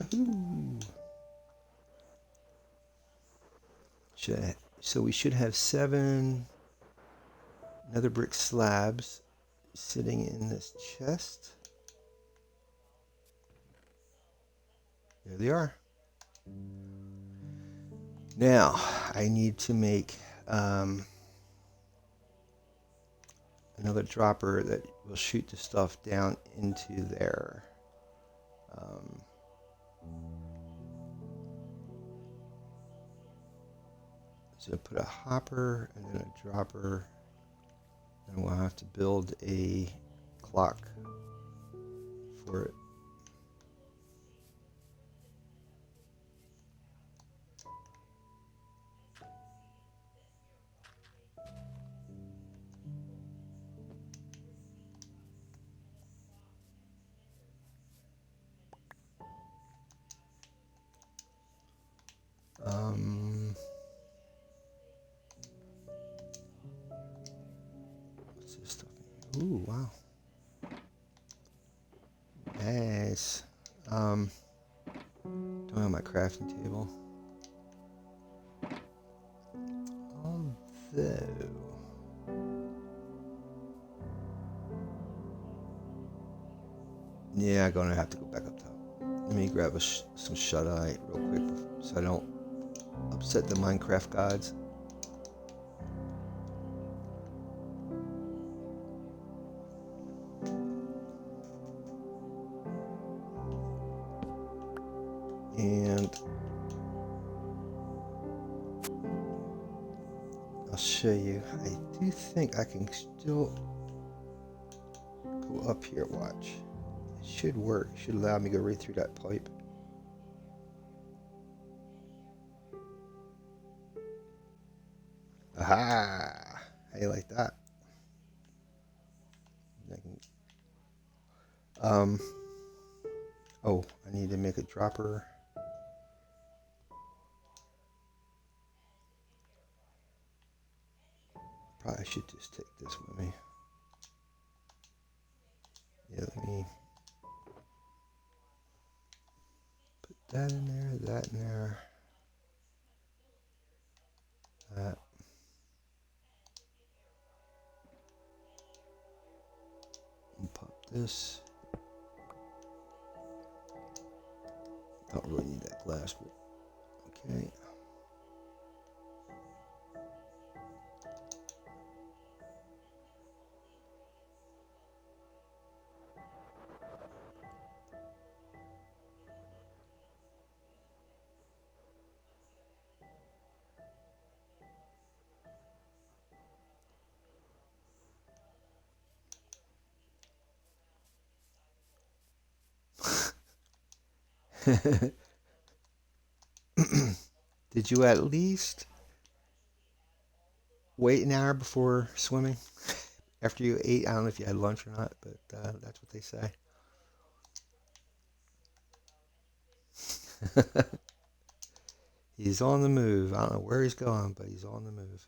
Yahoo! So we should have 7 nether brick slabs sitting in this chest. There they are. Now I need to make another dropper that will shoot the stuff down into there. So put a hopper and then a dropper, and we'll have to build a clock for it. What's this stuff? Ooh, wow. Nice. Don't have my crafting table. Although, yeah, I'm gonna have to go back up top. Let me grab some shut-eye real quick so I don't upset the Minecraft gods. And I'll show you. I do think I can still go up here. Watch. It should work. It should allow me to go right through that pipe. Aha! How you like that? I can, oh, I need to make a dropper. Probably should just take this with me. Yeah, let me put that in there, that in there, that. And pop this. Don't really need that glass, but okay. Did you at least wait an hour before swimming after you ate? I don't know if you had lunch or not, but that's what they say. He's on the move. I don't know where he's going, but he's on the move.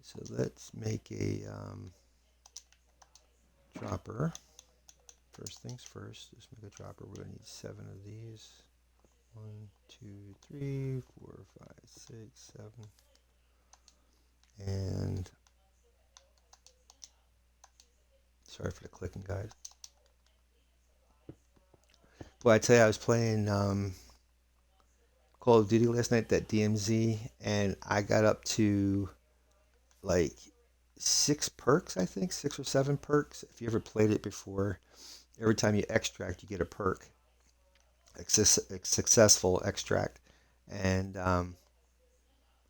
So let's make a dropper. First things first, let's make a dropper. We're going to need 7 of these. 1, 2, 3, 4, 5, 6, 7. And sorry for the clicking, guys. Well, I tell you, I was playing Call of Duty last night, that DMZ, and I got up to like 6 perks, I think, 6 or 7 perks. If you ever played it before, every time you extract, you get a perk, a successful extract, and I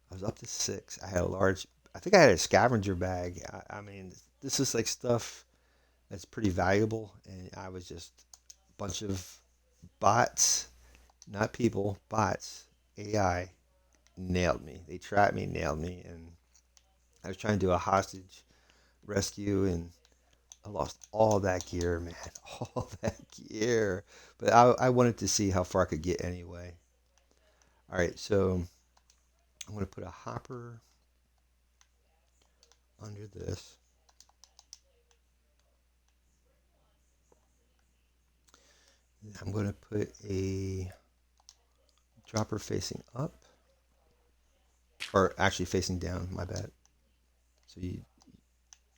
was up to 6. I had a large, I think I had a scavenger bag. I mean, this is like stuff that's pretty valuable, and I was just a bunch of bots, not people, bots, AI nailed me. They trapped me, nailed me, and I was trying to do a hostage rescue, and I lost all that gear, man, all that gear. But I wanted to see how far I could get anyway. All right, so I'm gonna put a hopper under this. I'm gonna put a dropper facing up, or actually facing down. My bad. So you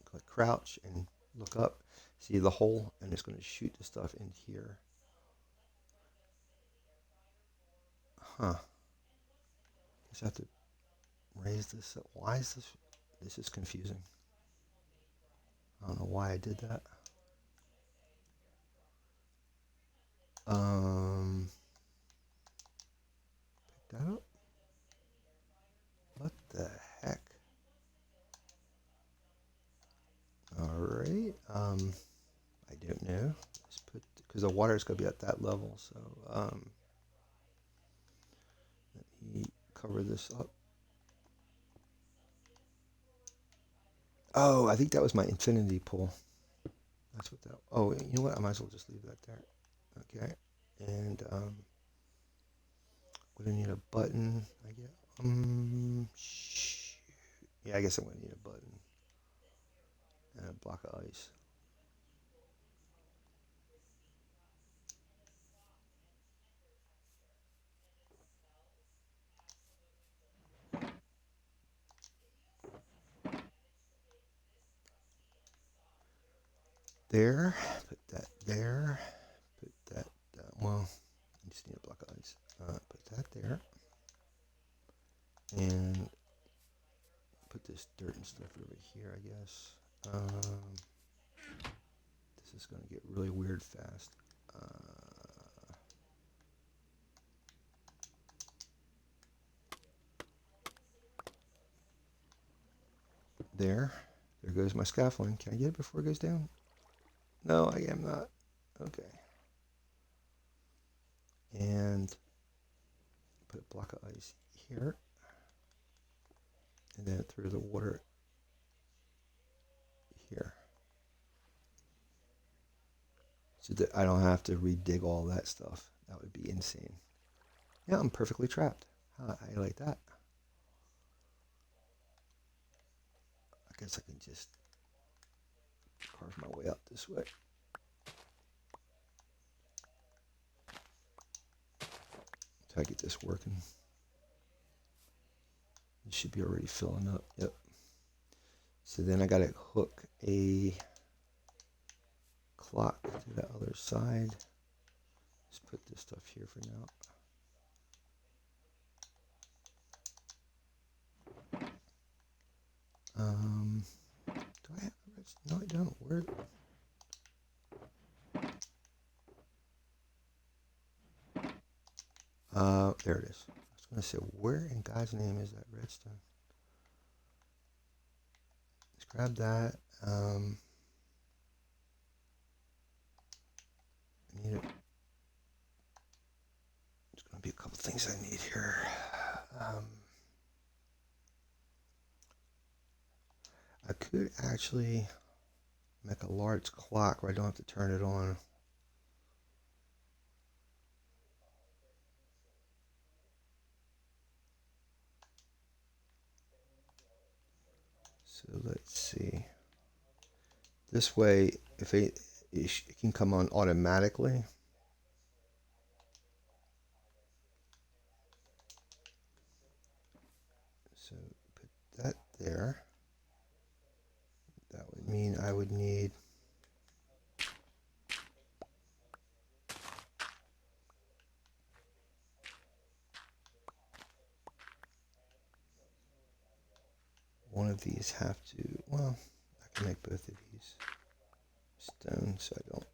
click crouch and look up, see the hole, and it's going to shoot the stuff in here. Huh. Guess I have to raise this up. Why is this? This is confusing. I don't know why I did that. Pick that up. What the heck? All right. I don't know. Let's put, because the water is going to be at that level. So let me cover this up. Oh, I think that was my infinity pool. That's what that. Oh, you know what? I might as well just leave that there. Okay. And would I need a button? I guess. Yeah, I guess I'm gonna need a button and a block of ice. There. Put that there. Put that. Well, I just need a block of ice. Put that there. And put this dirt and stuff over here, I guess. This is gonna get really weird fast. There. There goes my scaffolding. Can I get it before it goes down? No, I am not. Okay. And put a block of ice here. And then through the water here. So that I don't have to redig all that stuff. That would be insane. Yeah, I'm perfectly trapped. I like that. I guess I can just carve my way out this way. So I get this working. It should be already filling up. Yep. So then I gotta hook a clock to the other side. Let's put this stuff here for now. Do I have the no, I don't. Where? There it is. I was gonna say, where in God's name is that redstone? Let's grab that. I need it. There's gonna be a couple things I need here. I could actually make a large clock where I don't have to turn it on. So let's see. This way, if it can come on automatically. So put that there. That would mean I would need one of these have to, well, I can make both of these stone so I don't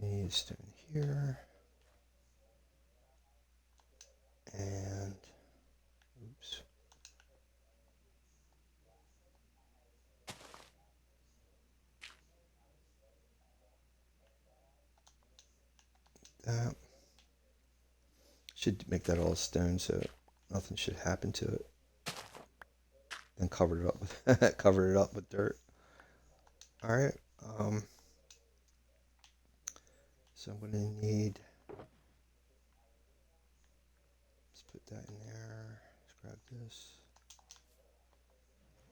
need a stone here. And, oops. that. Should make that all stone so nothing should happen to it. Then cover it up with cover it up with dirt. All right. So I'm gonna need. Let's put that in there. Let's grab this.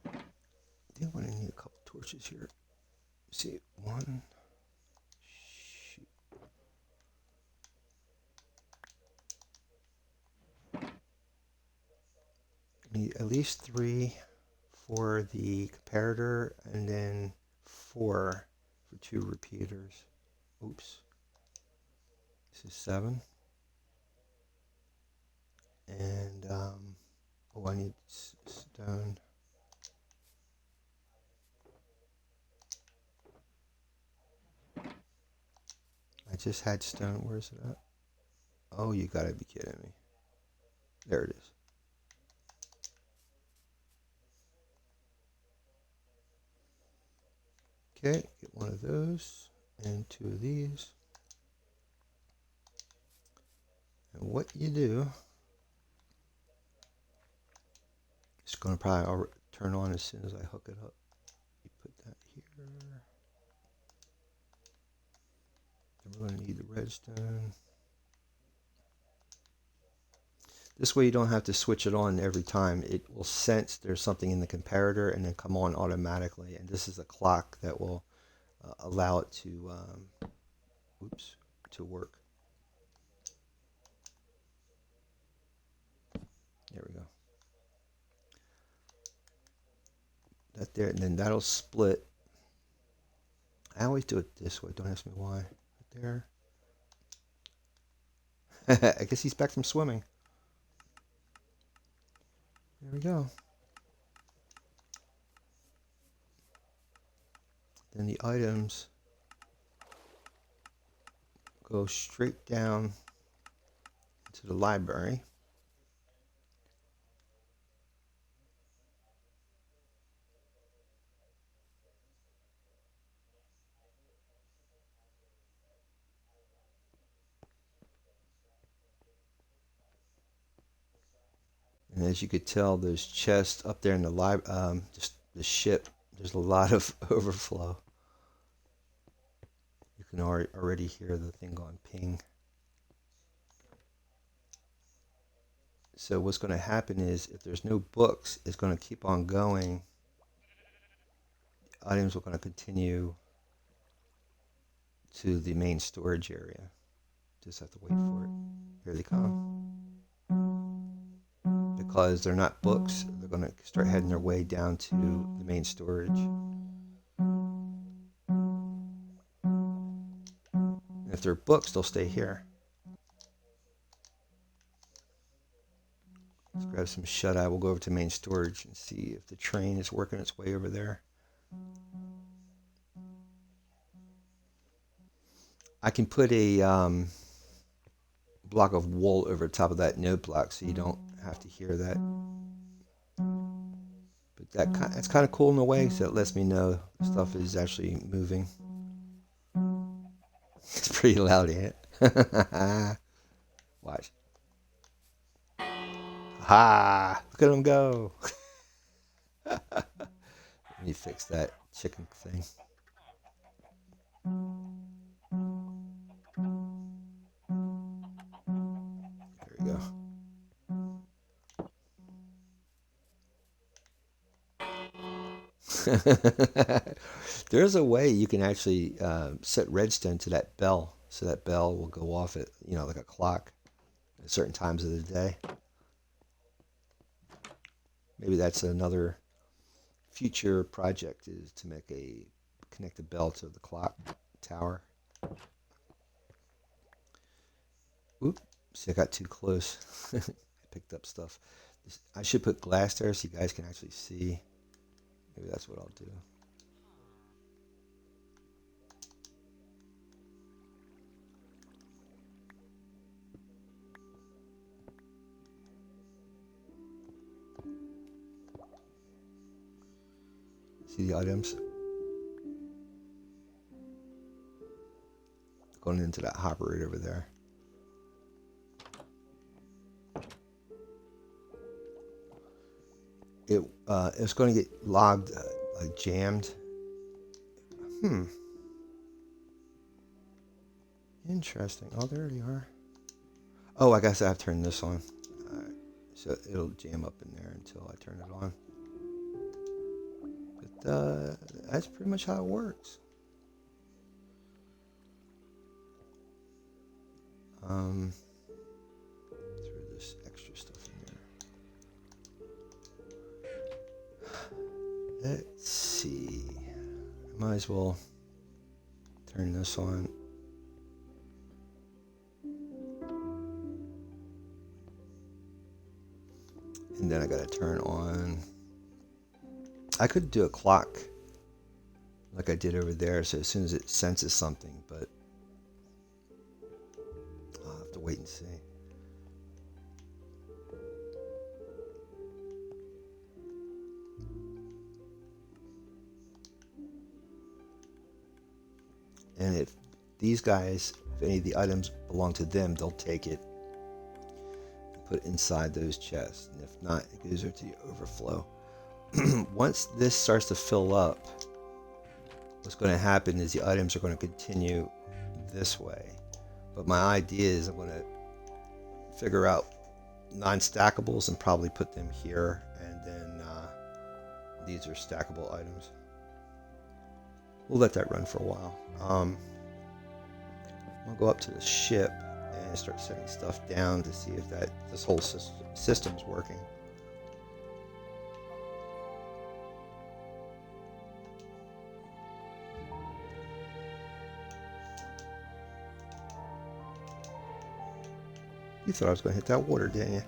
I think I'm gonna need a couple torches here. Let's see, one. Shoot. Need at least 3 for the comparator, and then 4 for 2 repeaters. Oops. This is 7. And oh, I need stone. I just had stone. Where's it at? Oh, you gotta be kidding me. There it is. Okay, get one of those and 2 of these. And what you do, it's going to probably turn on as soon as I hook it up. You put that here. Then we're going to need the redstone. This way you don't have to switch it on every time. It will sense there's something in the comparator and then come on automatically. And this is a clock that will allow it to, to work. There we go. That there, and then that'll split. I always do it this way. Don't ask me why. Right there. I guess he's back from swimming. There we go. Then the items go straight down to the library. And as you could tell, there's chests up there in the just the ship. There's a lot of overflow. You can already hear the thing going ping. So what's going to happen is, if there's no books, it's going to keep on going. Items are going to continue to the main storage area. Just have to wait for it. Here they come. Because they're not books, they're going to start heading their way down to the main storage. And if they're books, they'll stay here. Let's grab some shut-eye. We'll go over to main storage and see if the train is working its way over there. I can put a block of wool over top of that note block so you don't have to hear that. But that's kind of cool in a way, so it lets me know stuff is actually moving. It's pretty loud, ain't it? Watch. Ha! Look at him go. Let me fix that chicken thing. There we go. There's a way you can actually set redstone to that bell, so that bell will go off at, like a clock at certain times of the day. Maybe that's another future project, is to connect a bell to the clock tower. Oop, see, I got too close. I picked up stuff. I should put glass there so you guys can actually see. Maybe that's what I'll do. See the items? Going into that hopper right over there. it's going to get logged, like jammed. Interesting. Oh, there you are. Oh, I guess I have to turn this on. Alright. So it'll jam up in there until I turn it on. But that's pretty much how it works. Throw this extra stuff in there. Let's see. Might as well turn this on. And then I gotta turn on. I could do a clock like I did over there, so as soon as it senses something, but I'll have to wait and see. And if these guys, if any of the items belong to them, they'll take it and put it inside those chests. And if not, it goes over to the overflow. Once this starts to fill up, what's going to happen is the items are going to continue this way. But my idea is I'm going to figure out non-stackables and probably put them here, and then these are stackable items. We'll let that run for a while. I'll go up to the ship and start setting stuff down to see if this whole system's working. You thought I was going to hit that water, didn't you?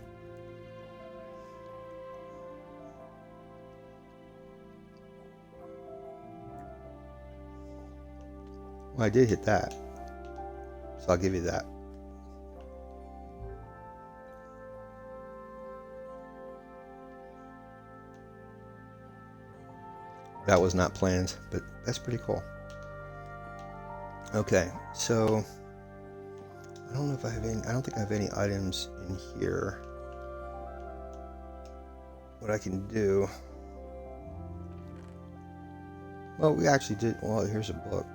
Well, I did hit that. So I'll give you that. That was not planned, but that's pretty cool. Okay, so I don't know if I have any. I don't think I have any items in here. What I can do. Well, we actually did. Well, here's a book.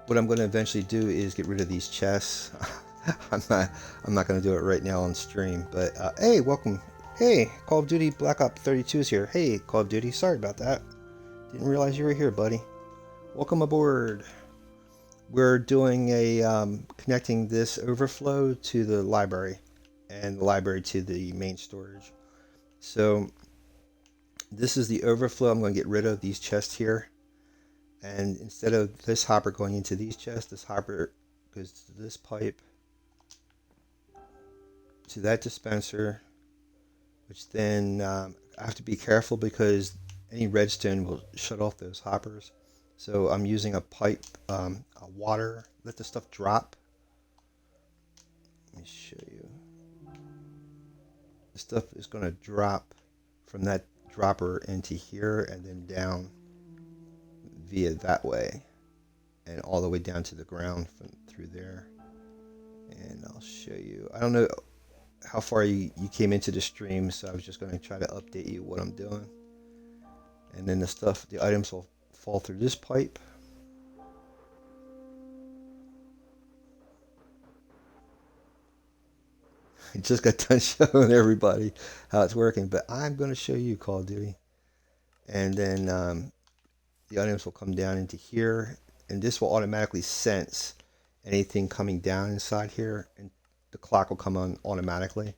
What I'm going to eventually do is get rid of these chests. I'm not going to do it right now on stream. But hey, welcome. Hey, Call of Duty Black Ops 32 is here. Hey, Call of Duty. Sorry about that. Didn't realize you were here, buddy. Welcome aboard. We're doing a connecting this overflow to the library, and the library to the main storage. So this is the overflow. I'm going to get rid of these chests here. And instead of this hopper going into these chests, this hopper goes to this pipe, to that dispenser, which then I have to be careful because any redstone will shut off those hoppers. So I'm using a pipe, a water, let the stuff drop. Let me show you. The stuff is going to drop from that dropper into here and then down via that way and all the way down to the ground from through there. And I'll show you. I don't know how far you came into the stream, so I was just going to try to update you what I'm doing. And then the items will fall through this pipe. I just got done showing everybody how it's working, but I'm going to show you Call of Duty. And then the items will come down into here, and this will automatically sense anything coming down inside here, and the clock will come on automatically.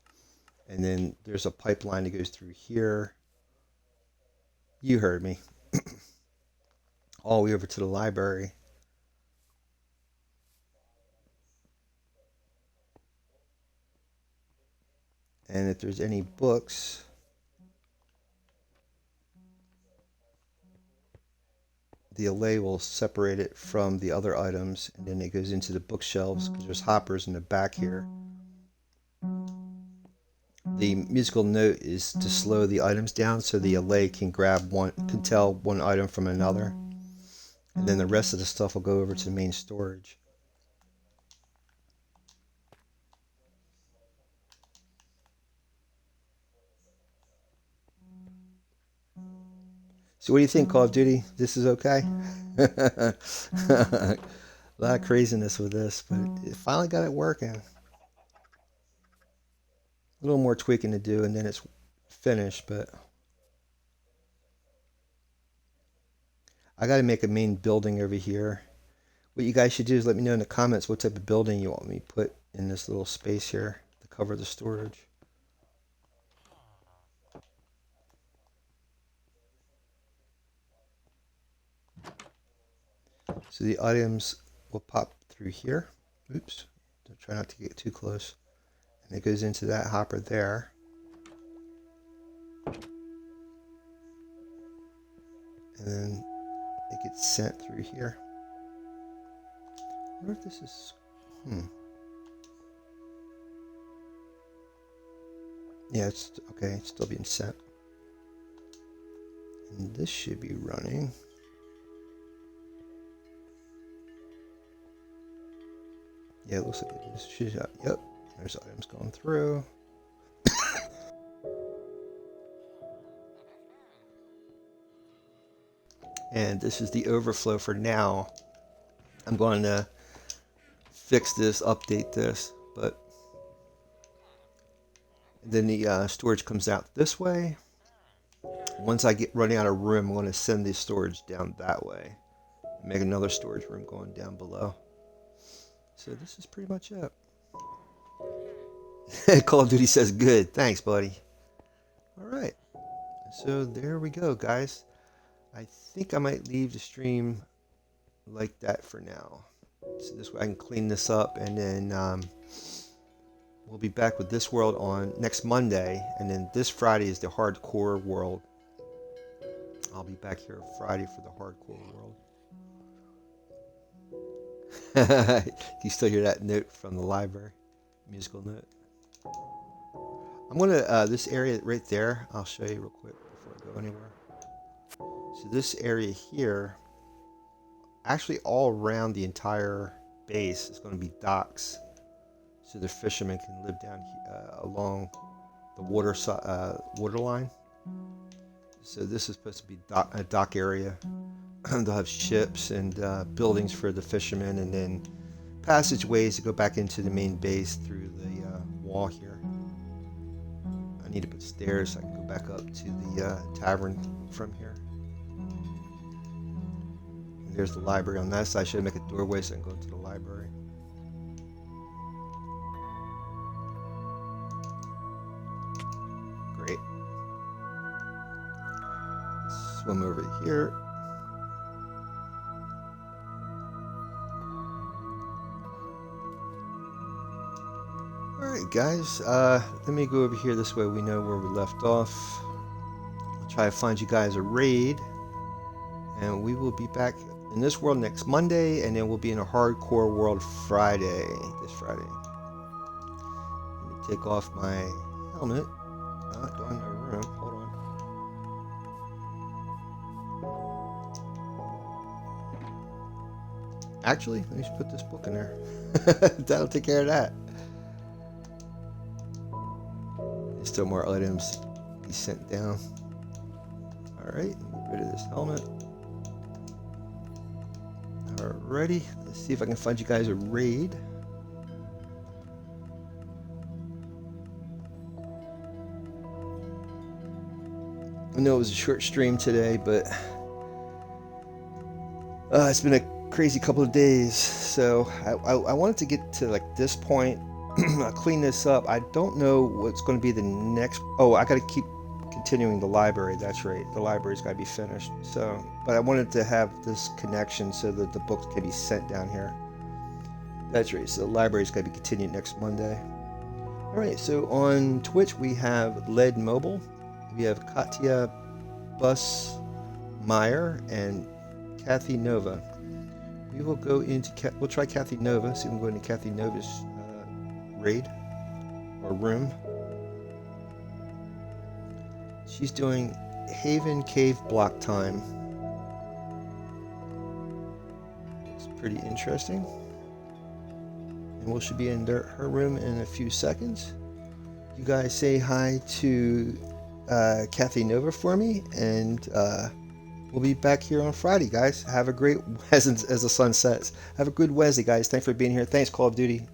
And then there's a pipeline that goes through here. You heard me. All the way over to the library. And if there's any books, the allay will separate it from the other items, and then it goes into the bookshelves because there's hoppers in the back here. The musical note is to slow the items down so the allay can tell one item from another, and then the rest of the stuff will go over to the main storage. So what do you think, Call of Duty? This is okay? A lot of craziness with this, but it finally got it working. A little more tweaking to do, and then it's finished, but I got to make a main building over here. What you guys should do is let me know in the comments what type of building you want me to put in this little space here to cover the storage. So the items will pop through here. Oops, try not to get too close. And it goes into that hopper there. And then it gets sent through here. I wonder if this is... Yeah, it's okay. It's still being sent. And this should be running. Yeah, it looks like it is. Yep, there's items going through. And this is the overflow for now. I'm going to fix this, update this, but then the storage comes out this way. Once I get running out of room, I'm going to send the storage down that way. Make another storage room going down below. So this is pretty much it. Call of Duty says good. Thanks, buddy. All right. So there we go, guys. I think I might leave the stream like that for now. So this way I can clean this up, and then we'll be back with this world on next Monday, and then this Friday is the hardcore world. I'll be back here Friday for the hardcore world. You still hear that note from the library, musical note. I'm gonna this area right there, I'll show you real quick before I go anywhere. So this area here, actually all around the entire base is going to be docks, so the fishermen can live down along the water line. So this is supposed to be a dock area. They'll have ships and buildings for the fishermen, and then passageways to go back into the main base through the wall here. I need to put stairs so I can go back up to the tavern from here. And there's the library on that side. Should I make a doorway so I can go into the library? Great. Swim over here. Alright guys, let me go over here this way we know where we left off. I'll try to find you guys a raid, and we will be back in this world next Monday, and then we'll be in a hardcore world Friday, this Friday. Let me take off my helmet. Don't have no room, hold on. Actually, let me just put this book in there. That'll take care of that. There's still more items be sent down. Alright, get rid of this helmet. Alrighty, let's see if I can find you guys a raid. I know it was a short stream today, but it's been a crazy couple of days, so I wanted to get to like this point. I'll clean this up. I don't know what's going to be the next. Oh, I got to keep continuing the library. That's right, the library's got to be finished. So, but I wanted to have this connection so that the books can be sent down here. That's right, so the library's got to be continued next Monday. All right, so on Twitch we have Led Mobile, we have Katya Busmeyer, and Kathy Nova. We will go into, we'll try Kathy Nova, see if we can go into Kathy Nova's raid or room. She's doing Haven Cave block time. It's pretty interesting. And we should be in her room in a few seconds. You guys say hi to Kathy Nova for me, and We'll be back here on Friday, guys. Have a great as the sun sets. Have a good Wednesday, guys. Thanks for being here. Thanks, Call of Duty.